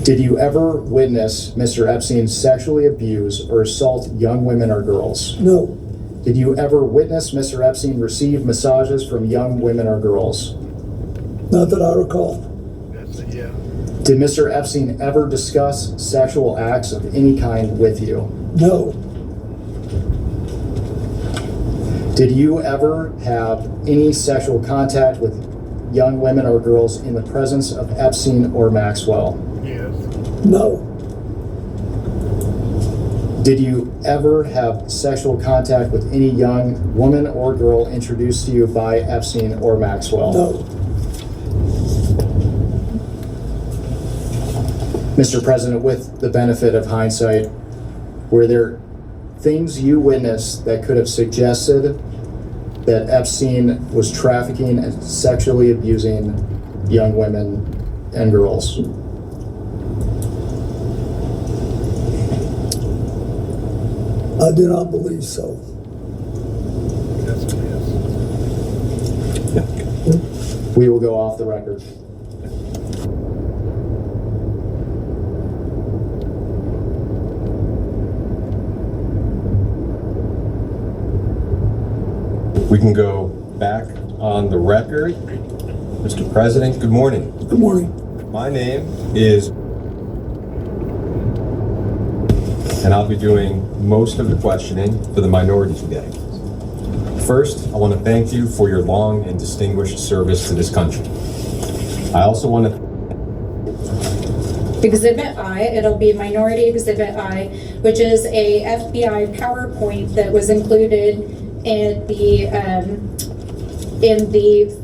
Did you ever witness Mr. Epstein sexually abuse or assault young women or girls? No. Did you ever witness Mr. Epstein receive massages from young women or girls? Not that I recall. Did Mr. Epstein ever discuss sexual acts of any kind with you? No. Did you ever have any sexual contact with young women or girls in the presence of Epstein or Maxwell? Yes. No. Did you ever have sexual contact with any young woman or girl introduced to you by Epstein or Maxwell? No. Mr. President, with the benefit of hindsight, were there things you witnessed that could have suggested that Epstein was trafficking and sexually abusing young women and girls? I do not believe so. We will go off the record. We can go back on the record. Mr. President, good morning. Good morning. My name is, and I'll be doing most of the questioning for the minority today. First, I want to thank you for your long and distinguished service to this country. I also want to Exhibit I, it'll be Minority Exhibit I, which is a FBI PowerPoint that was included in the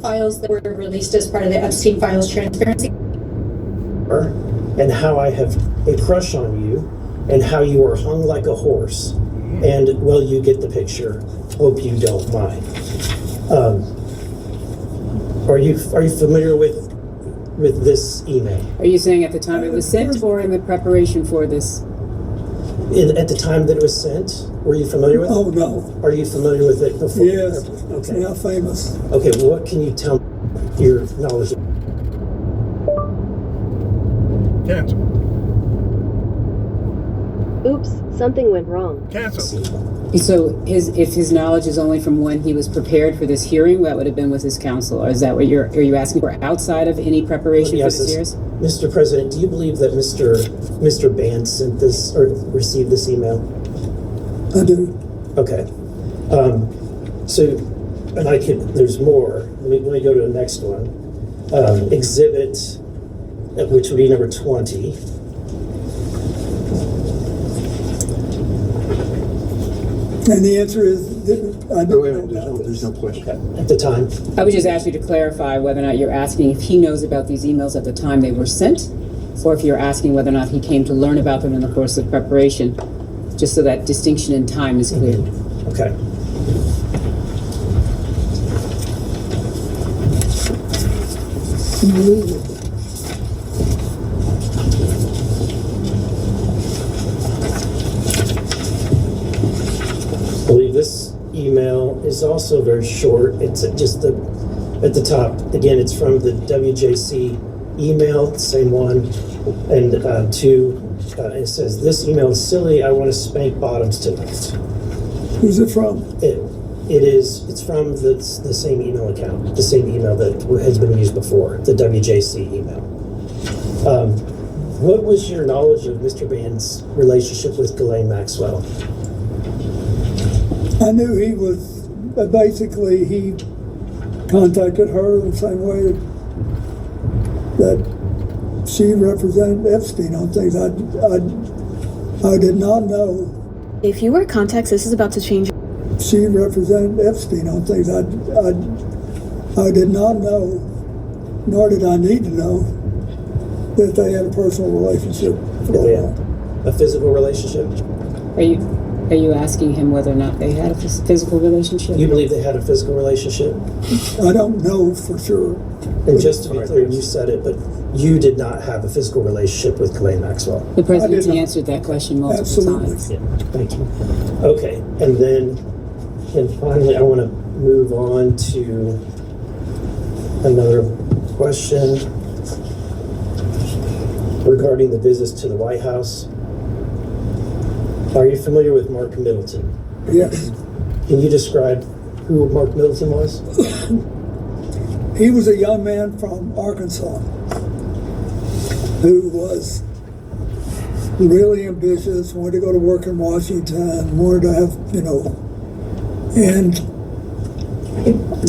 files that were released as part of the Epstein Files transparency. And how I have a crush on you, and how you are hung like a horse. And, well, you get the picture. Hope you don't mind. Are you familiar with this email? Are you saying at the time it was sent or in the preparation for this? At the time that it was sent, were you familiar with it? Oh, no. Are you familiar with it before? Yes, it's Okay. now famous. Okay, well, what can you tell me your knowledge of? Cancel. Oops, something went wrong. Cancel. So if his knowledge is only from when he was prepared for this hearing, that would have been with his counsel, or is that what are you asking for outside of any preparation for this hearing? Mr. President, do you believe that Mr. Band sent this or received this email? I do. Okay. So, and there's more. Let me go to the next one. Exhibit, which would be number 20. And the answer is, I don't know. There's no question. At the time? I would just ask you to clarify whether or not you're asking if he knows about these emails at the time they were sent, or if you're asking whether or not he came to learn about them in the course of preparation, just so that distinction in time is clear. Okay. I believe this email is also very short. It's just at the top. Again, it's from the WJC email, same one. And it says, "This email is silly. I want to spank bottoms tonight." Who's it from? It's from the same email account, the same email that has been used before, the WJC email. What was your knowledge of Mr. Band's relationship with Ghislaine Maxwell? I knew he was, basically, he contacted her the same way that she represented Epstein on things. I did not know. If you wear contacts, this is about to change. She represented Epstein on things. I did not know, nor did I need to know, that they had a personal relationship. A physical relationship? Are you asking him whether or not they had a physical relationship? You believe they had a physical relationship? I don't know for sure. And just to be clear, you said it, but you did not have a physical relationship with Ghislaine Maxwell. The President answered that question multiple times. Thank you. Okay, and finally, I want to move on to another question regarding the visits to the White House. Are you familiar with Mark Middleton? Yes. Can you describe who Mark Middleton was? He was a young man from Arkansas who was really ambitious, wanted to go to work in Washington, wanted to have, and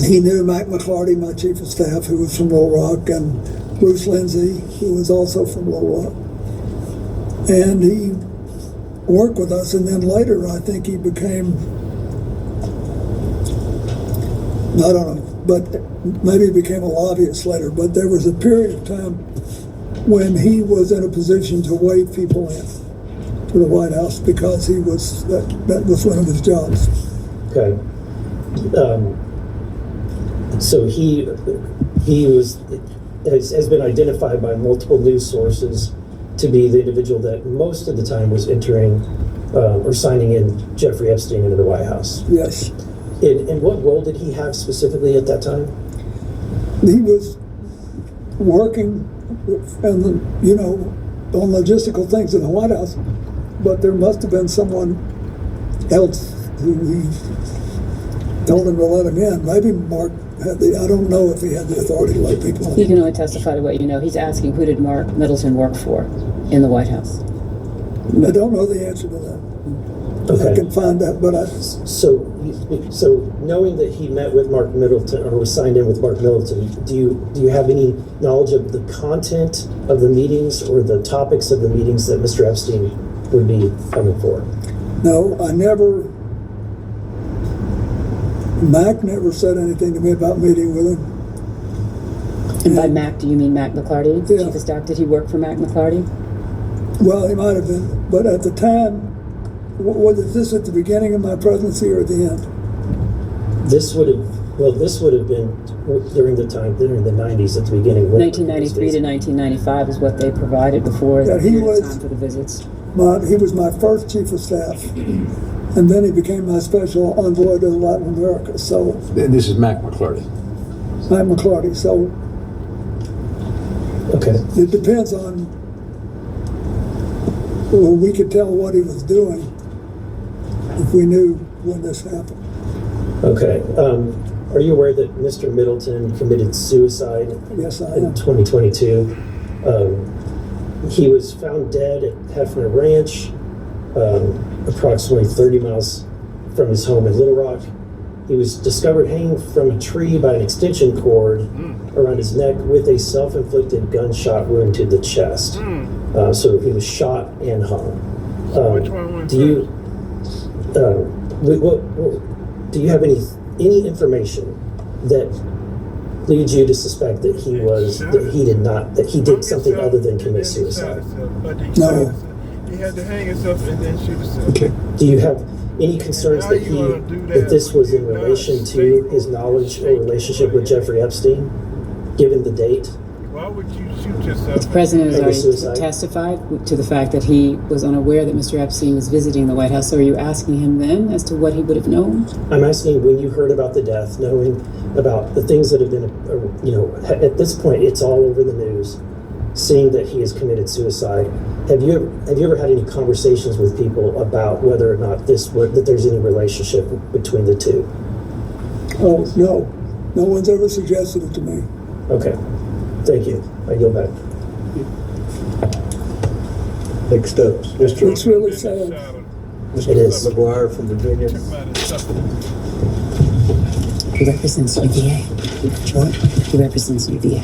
he knew Mac McClarty, my chief of staff, who was from Little Rock, and Bruce Lindsay, who was also from Little Rock. And he worked with us, and then later I think he became, I don't know, but maybe he became a lobbyist later, but there was a period of time when he was in a position to wave people in to the White House because he was, that was one of his jobs. Okay. So he has been identified by multiple news sources to be the individual that most of the time was entering or signing in Jeffrey Epstein into the White House. Yes. And what role did he have specifically at that time? He was working on logistical things in the White House, but there must have been someone else who told him to let him in. Maybe Mark had I don't know if he had the authority to let people in. You can only testify to what you know. He's asking, who did Mark Middleton work for in the White House? I don't know the answer to that. Okay. I can find that, but So knowing that he met with Mark Middleton or was signed in with Mark Middleton, do you have any knowledge of the content of the meetings or the topics of the meetings that Mr. Epstein would be coming for? no, I never. Mac never said anything to me about meeting with him. And by Mac, do you mean Mac McClarty? Yeah. Chief of Staff, did he work for Mac McClarty? Well, he might have been, but at the time, was this at the beginning of my presidency or at the end? This would have been during the 90s at the beginning. 1993 to 1995 is what they provided before Yeah, the time for the visits. He was my first chief of staff, and then he became my special envoy to Latin America. So, And this is Mac McClarty. I'm McClarty. So, okay, it depends on. Well, we could tell what he was doing if we knew when this happened. Okay. Are you aware that Mr. Middleton committed suicide Yes, I in am. 2022? He was found dead at Hefner Ranch, approximately 30 miles from his home in Little Rock. He was discovered hanging from a tree by an extension cord around his neck with a self-inflicted gunshot wound to the chest. So he was shot and hung. Which one went Do you do you have any information that leads you to suspect that he did something other than commit suicide? No. He had to hang himself and then shoot himself. Okay. Do you have any concerns that this was in relation to his knowledge or relationship with Jeffrey Epstein, given the date? Why would you shoot yourself? The president has Maybe already suicide. testified to the fact that he was unaware that Mr. Epstein was visiting the White House. So are you asking him then as to what he would have known? I'm asking, when you heard about the death, knowing about the things that have been, at this point, it's all over the news, seeing that he has committed suicide. Have you ever had any conversations with people about whether or not that there's any relationship between the two? Oh, no. No one's ever suggested it to me. Okay. Thank you. I yield back. Next up, Mr. It's really sad. It is. McGuire from Virginia. He represents UVA. What? He represents UVA.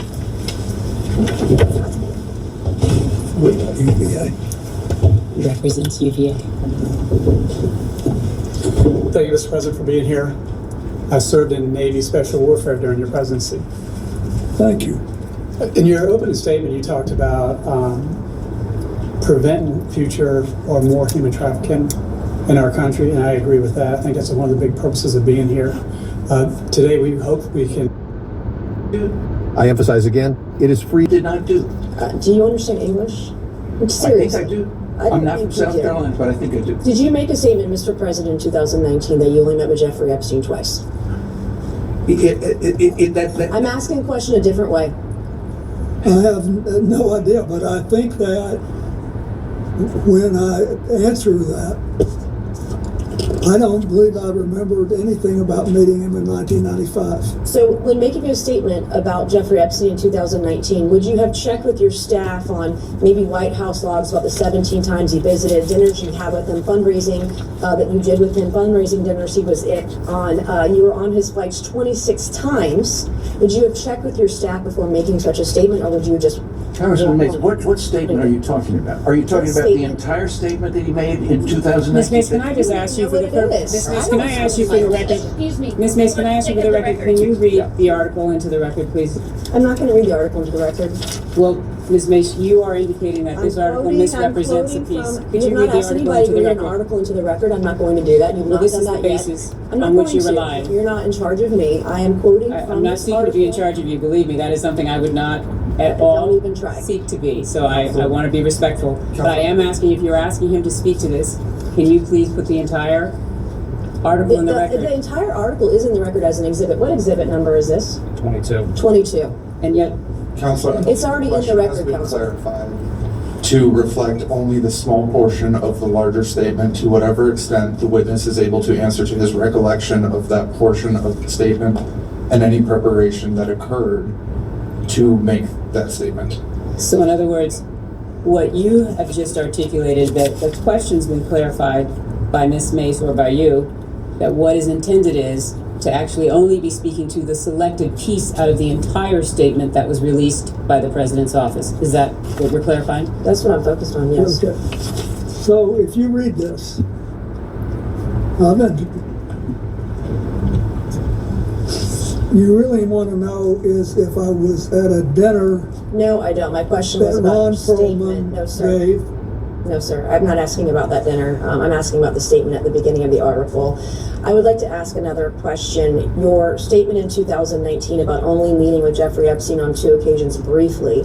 UVA. He represents UVA. Thank you, Mr. President, for being here. I served in Navy Special Warfare during your presidency. Thank you. In your opening statement, you talked about preventing future or more human trafficking in our country, and I agree with that. I think that's one of the big purposes of being here. Today, we hope we can. I emphasize again, it is free. Did not do. Do you understand English? I think I do. I'm not from think you South do. Carolina, but I think I do. Did you make a statement, Mr. President, in 2019 that you only met with Jeffrey Epstein twice? I'm asking a question a different way. I have no idea, but I think that when I answer that, I don't believe I remembered anything about meeting him in 1995. So when making a statement about Jeffrey Epstein in 2019, would you have checked with your staff on maybe White House logs about the 17 times he visited, dinners you had with him, fundraising that you did with him, fundraising dinners he was on, you were on his flights 26 times. Would you have checked with your staff before making such a statement, or would you just... Congressman Mason, what statement are you talking about? Are you talking about the entire statement that he made in 2019? Ms. Mace, can I just ask you for the purpose? Ms. Mace, can I ask you for the record? Excuse me. Ms. Mace, can I ask you for the record? Can you read the article into the record, please? I'm not going to read the article into the record. Well, Ms. Mace, you are indicating that this article misrepresents the piece. Could you read the article into the an record? article into the record. I'm not going to do that. You've Well, not this done is the that yet. basis I'm not on which going you to. rely. You're not in charge of me. I am quoting from I'm not this seeking to be in article. charge of you. Believe me, that is something I would not at all Don't even try. seek to be. So I want to be respectful. But I am asking, if you're asking him to speak to this, can you please put the entire article in the record? The entire article is in the record as an exhibit. What exhibit number is this? 22. 22. And yet, Counselor, It's already in the record, Counselor. clarified to reflect only the small portion of the larger statement to whatever extent the witness is able to answer to his recollection of that portion of the statement and any preparation that occurred to make that statement. So in other words, what you have just articulated, that the question's been clarified by Ms. Mace or by you, that what is intended is to actually only be speaking to the selected piece out of the entire statement that was released by the president's office. Is that what we're clarifying? That's what I'm focused on, yes. Okay. So if you read this, you really want to know is if I was at a dinner. No, I don't. My question was that about Ron your statement. Perlman No, sir. gave. No, sir. I'm not asking about that dinner. I'm asking about the statement at the beginning of the article. I would like to ask another question. Your statement in 2019 about only meeting with Jeffrey Epstein on 2 occasions briefly.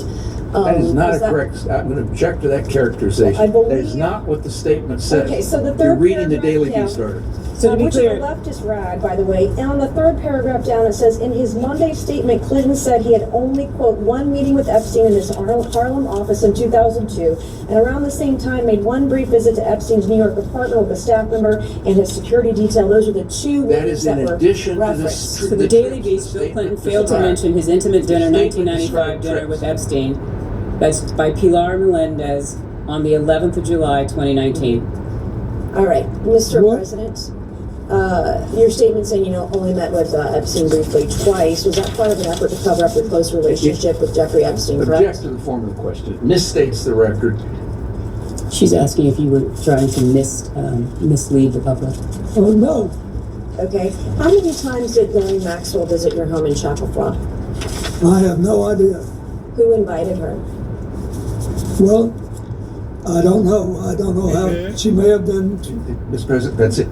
That is not correct. I'm going to object to that characterization. I believe- That is not what the statement says. Okay, so the third You're reading the paragraph Daily down. Beast article. So to be which clear, is a leftist rag, by the way. And on the third paragraph down, it says, in his Monday statement, Clinton said he had only, quote, one meeting with Epstein in his Harlem office in 2002, and around the same time made one brief visit to Epstein's New York apartment with a staff member and his security detail. Those are the 2 That meetings is that in were addition to referenced. so the Daily Beast, Bill Clinton failed to mention his intimate dinner, 1995 dinner with Epstein. That's by Pilar Melendez on the 11th of July, 2019. All right, Mr. President, your statement saying you only met with Epstein briefly twice, was that part of an effort to cover up your close relationship with Jeffrey Epstein, correct? Object to the form of the question. It misstates the record. She's asking if you were trying to mislead the public. Oh, no. Okay. How many times did Ghislaine Maxwell visit your home in Chappaqua? I have no idea. Who invited her? Well, I don't know. I don't know how. She may have been. Mr. President, that's it.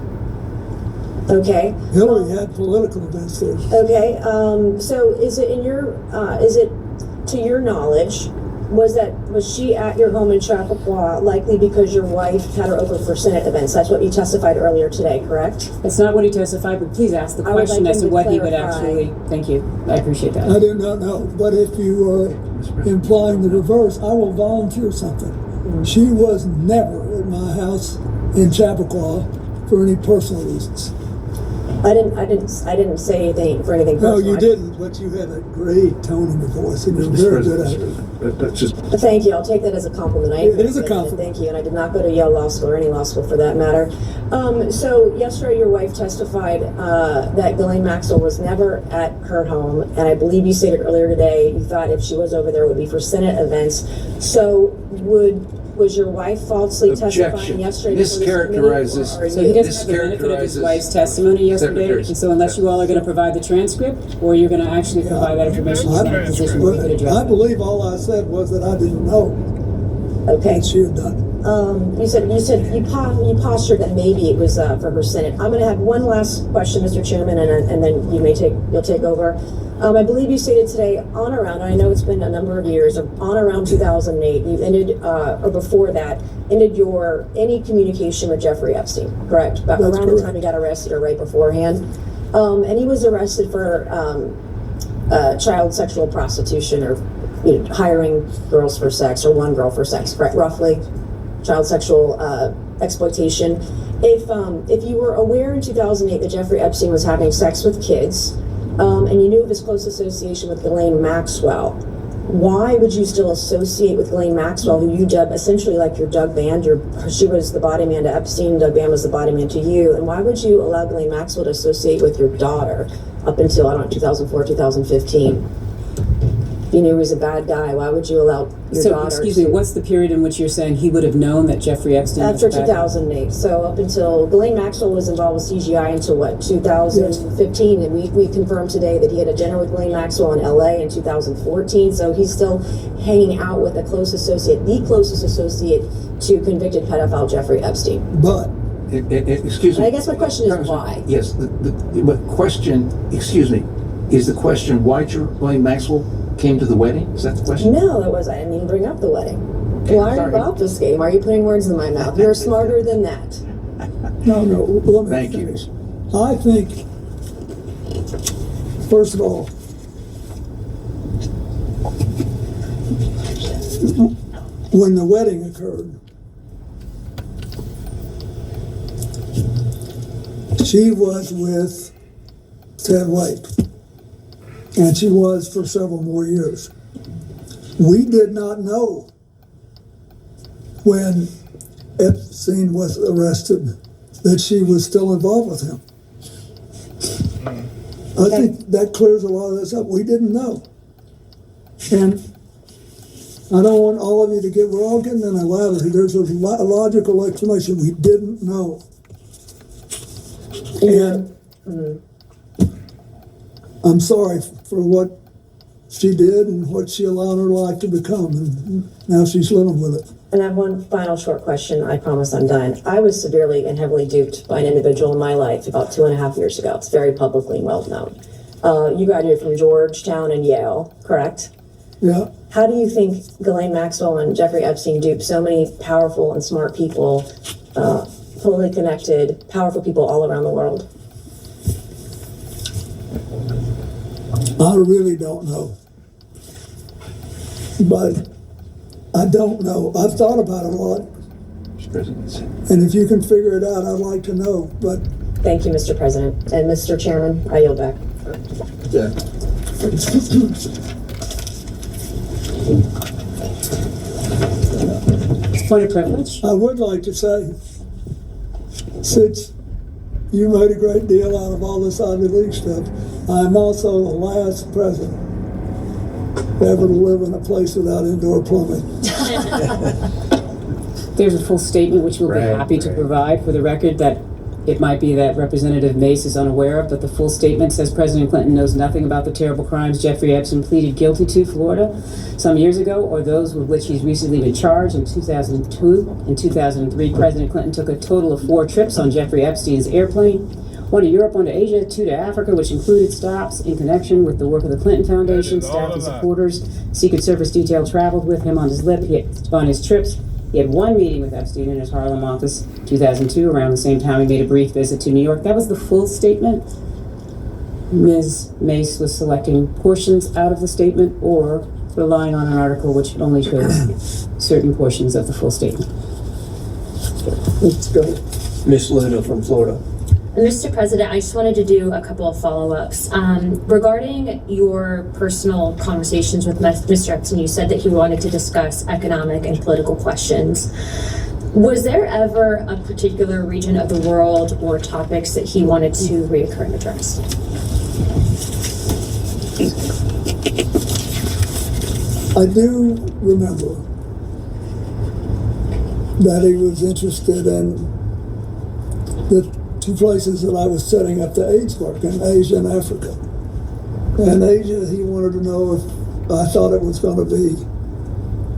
Okay. Hillary had political vestige. Okay. So is it is it to your knowledge, was she at your home in Chappaqua likely because your wife had her over for Senate events? That's what you testified earlier today, correct? That's not what he testified, but please ask the question as to what he would actually. Thank you. I appreciate that. I do not know. But if you are implying the reverse, I will volunteer something. She was never at my house in Chappaqua for any personal reasons. I didn't say anything for anything No, personal. you didn't, but you had a great tone in your voice, and you're very good at it. Thank you. I'll take that as a compliment. It is a compliment. Thank you. And I did not go to Yale Law School or any law school for that matter. So yesterday your wife testified that Ghislaine Maxwell was never at her home. And I believe you stated earlier today you thought if she was over there it would be for Senate events. So was your wife falsely testifying yesterday? Mischaracterizes. So he doesn't have the benefit of his wife's testimony yesterday, and so unless you all are going to provide the transcript, or you're going to actually provide that information, he's not in a position where he could address I it. believe all I said was that I didn't know. Okay. She had done it. You you postured that maybe it was for her Senate. I'm going to have one last question, Mr. Chairman, and then you'll take over. I believe you stated today on around, I know it's been a number of years, on around 2008, you ended, or before that, ended any communication with Jeffrey Epstein, correct? About around the time he got arrested or right beforehand. And he was arrested for child sexual prostitution or hiring girls for sex, or one girl for sex, correct? Roughly, child sexual exploitation. If you were aware in 2008 that Jeffrey Epstein was having sex with kids, and you knew of his close association with Ghislaine Maxwell, why would you still associate with Ghislaine Maxwell, who you dub essentially like your Doug Band? She was the body man to Epstein, Doug Band was the body man to you, and why would you allow Ghislaine Maxwell to associate with your daughter up until, 2004, 2015? If you knew he was a bad guy, why would you allow your daughter? Excuse me, what's the period in which you're saying he would have known that Jeffrey Epstein was After a bad guy? 2008, so up until Ghislaine Maxwell was involved with CGI until what, 2015, and we confirmed today that he had a dinner with Ghislaine Maxwell in LA in 2014, so he's still hanging out with the closest associate to convicted pedophile Jeffrey Epstein. But, excuse me. I guess my question is why? Yes, the question, excuse me, is the question why Ghislaine Maxwell came to the wedding? Is that the question? No, I didn't even bring up the wedding. Why are you obfuscating? Why are you putting words in my mouth? You're smarter than that. No, let me Thank finish. I think, first of all, when the wedding occurred, she was with Ted White, and she was for several more years. We did not know when Epstein was arrested that she was still involved with him. I think that clears a lot of this up. We didn't know. And I don't want all of you to get, we're all getting in a lather. There's a logical explanation. We didn't know. And I'm sorry for what she did and what she allowed her life to become. And now she's living with it. And I have one final short question. I promise I'm done. I was severely and heavily duped by an individual in my life about 2.5 years ago. It's very publicly well known. You graduated from Georgetown and Yale, correct? Yeah. How do you think Ghislaine Maxwell and Jeffrey Epstein duped so many powerful and smart people, fully connected, powerful people all around the world? I really don't know. But I don't know. I've thought about it a lot. And if you can figure it out, I'd like to know. But thank you, Mr. President. And Mr. Chairman, I yield back. Yeah. Point of privilege. I would like to say, since you made a great deal out of all this Ivy League stuff, I'm also the last president ever to live in a place without indoor plumbing. There's a full statement which we'll be happy to provide for the record that it might be that Representative Mace is unaware of, but the full statement says President Clinton knows nothing about the terrible crimes Jeffrey Epstein pleaded guilty to Florida some years ago, or those with which he's recently been charged. In 2002 and 2003, President Clinton took a total of 4 trips on Jeffrey Epstein's airplane, 1 to Europe, 1 to Asia, 2 to Africa, which included stops in connection with the work of the Clinton Foundation. Staff and supporters, Secret Service detail traveled with him on his trips. He had 1 meeting with Epstein in his Harlem office, 2002. Around the same time, he made a brief visit to New York. That was the full statement. Ms. Mace was selecting portions out of the statement or relying on an article which only shows certain portions of the full statement. Let's go. Miss Luna from Florida. Mr. President, I just wanted to do a couple of follow-ups. Regarding your personal conversations with Mr. Epstein, you said that he wanted to discuss economic and political questions. Was there ever a particular region of the world or topics that he wanted to reoccur and address? I do remember that he was interested in the 2 places that I was setting up the AIDS work in Asia and Africa. In Asia, he wanted to know if I thought it was going to be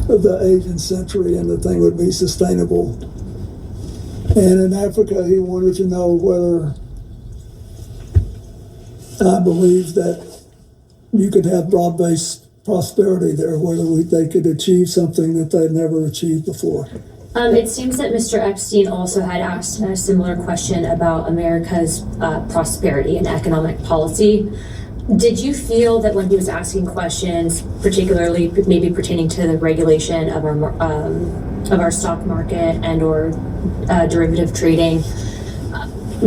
the Asian century and the thing would be sustainable. And in Africa, he wanted to know whether I believed that you could have broad-based prosperity there, whether they could achieve something that they'd never achieved before. It seems that Mr. Epstein also had asked a similar question about America's prosperity and economic policy. Did you feel that when he was asking questions, particularly maybe pertaining to the regulation of our stock market and or derivative trading,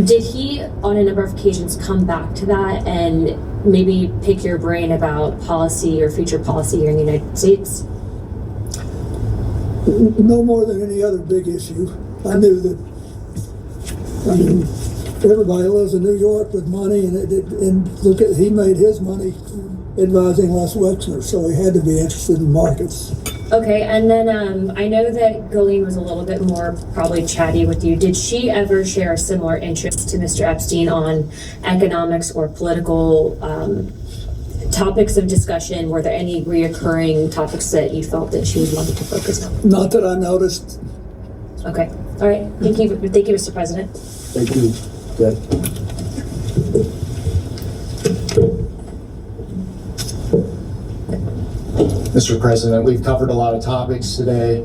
did he on a number of occasions come back to that and maybe pick your brain about policy or future policy here in the United States? No more than any other big issue. I knew that, everybody lives in New York with money, and look at, he made his money advising Les Wexner, so he had to be interested in markets. Okay, and then I know that Ghislaine was a little bit more probably chatty with you. Did she ever share a similar interest to Mr. Epstein on economics or political topics of discussion? Were there any reoccurring topics that you felt that she was wanting to focus on? Not that I noticed. Okay, all right. Thank you, Mr. President. Thank you. Mr. President, we've covered a lot of topics today,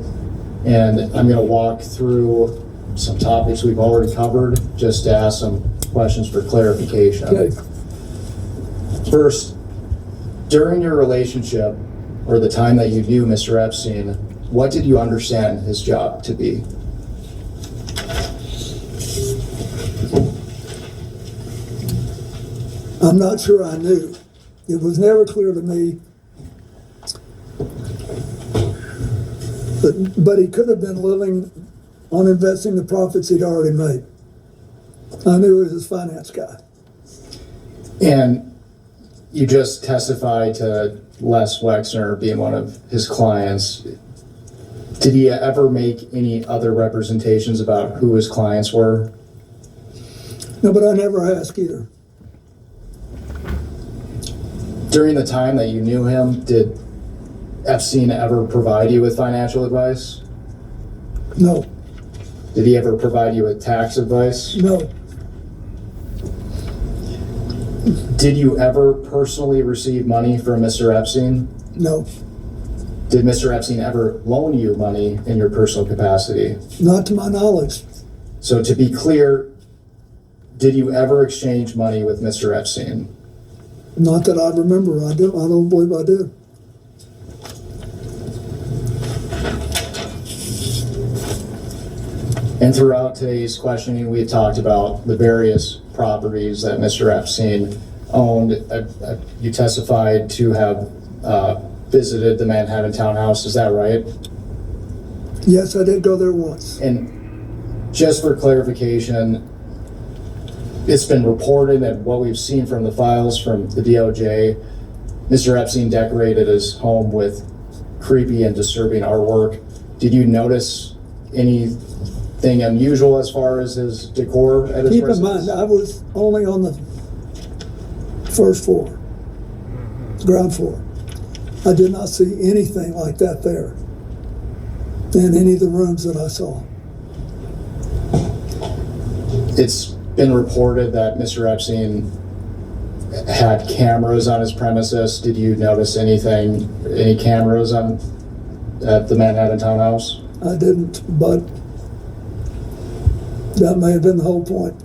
and I'm going to walk through some topics we've already covered just to ask some questions for clarification. Okay. First, during your relationship or the time that you knew Mr. Epstein, what did you understand his job to be? I'm not sure I knew. It was never clear to me. But he could have been living on investing the profits he'd already made. I knew he was his finance guy. And you just testified to Les Wexner being one of his clients. Did he ever make any other representations about who his clients were? No, but I never asked either. During the time that you knew him, did Epstein ever provide you with financial advice? No. Did he ever provide you with tax advice? No. Did you ever personally receive money from Mr. Epstein? No. Did Mr. Epstein ever loan you money in your personal capacity? Not to my knowledge. So to be clear, did you ever exchange money with Mr. Epstein? Not that I remember. I don't believe I did. And throughout today's questioning, we had talked about the various properties that Mr. Epstein owned. You testified to have visited the Manhattan townhouse, is that right? Yes, I did go there once. And just for clarification, it's been reported and what we've seen from the files from the DOJ, Mr. Epstein decorated his home with creepy and disturbing artwork. Did you notice anything unusual as far as his decor at his Keep in residence? mind, I was only on the first floor, ground floor. I did not see anything like that there in any of the rooms that I saw. It's been reported that Mr. Epstein had cameras on his premises. Did you notice anything, any cameras at the Manhattan townhouse? I didn't, but that may have been the whole point.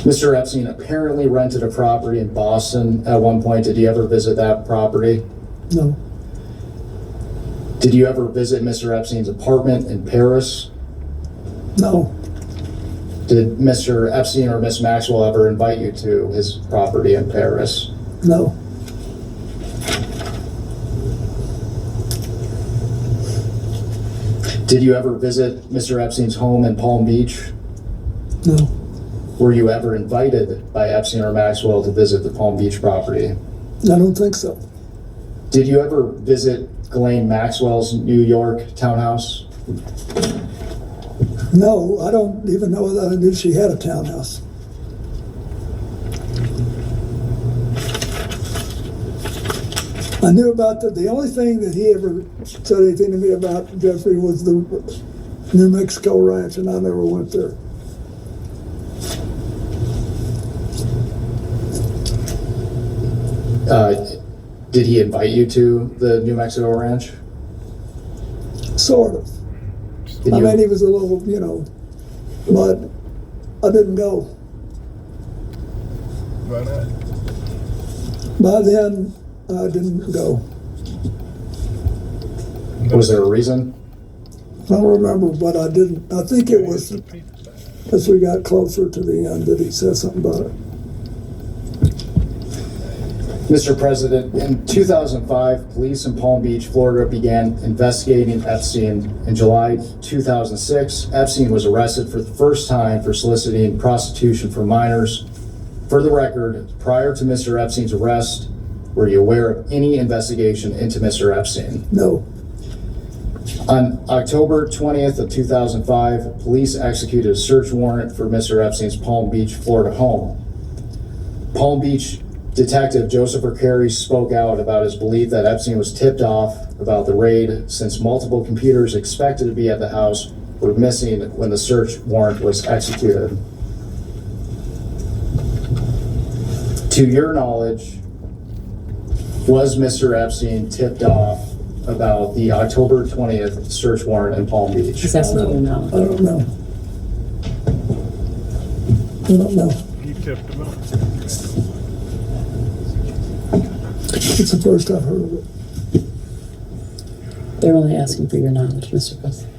Mr. Epstein apparently rented a property in Boston at one point. Did you ever visit that property? No. Did you ever visit Mr. Epstein's apartment in Paris? No. Did Mr. Epstein or Miss Maxwell ever invite you to his property in Paris? No. Did you ever visit Mr. Epstein's home in Palm Beach? No. Were you ever invited by Epstein or Maxwell to visit the Palm Beach property? I don't think so. Did you ever visit Ghislaine Maxwell's New York townhouse? No, I don't even know that I knew she had a townhouse. I knew about the only thing that he ever said anything to me about, Jeffrey, was the New Mexico ranch, and I never went there. Did he invite you to the New Mexico ranch? Sort of. I mean, he was a little, but I didn't go. Why not? By then, I didn't go. Was there a reason? I don't remember, but I didn't. I think it was as we got closer to the end that he said something about it. Mr. President, in 2005, police in Palm Beach, Florida began investigating Epstein. In July 2006, Epstein was arrested for the first time for soliciting prostitution for minors. For the record, prior to Mr. Epstein's arrest, were you aware of any investigation into Mr. Epstein? No. On October 20th of 2005, police executed a search warrant for Mr. Epstein's Palm Beach, Florida home. Palm Beach Detective Joseph Arcari spoke out about his belief that Epstein was tipped off about the raid since multiple computers expected to be at the house were missing when the search warrant was executed. To your knowledge, was Mr. Epstein tipped off about the October 20th search warrant in Palm Beach? Assessment or no? I don't know. I don't know. He tipped him off. It's the first I've heard of it. They're only asking for your knowledge, Mr. President.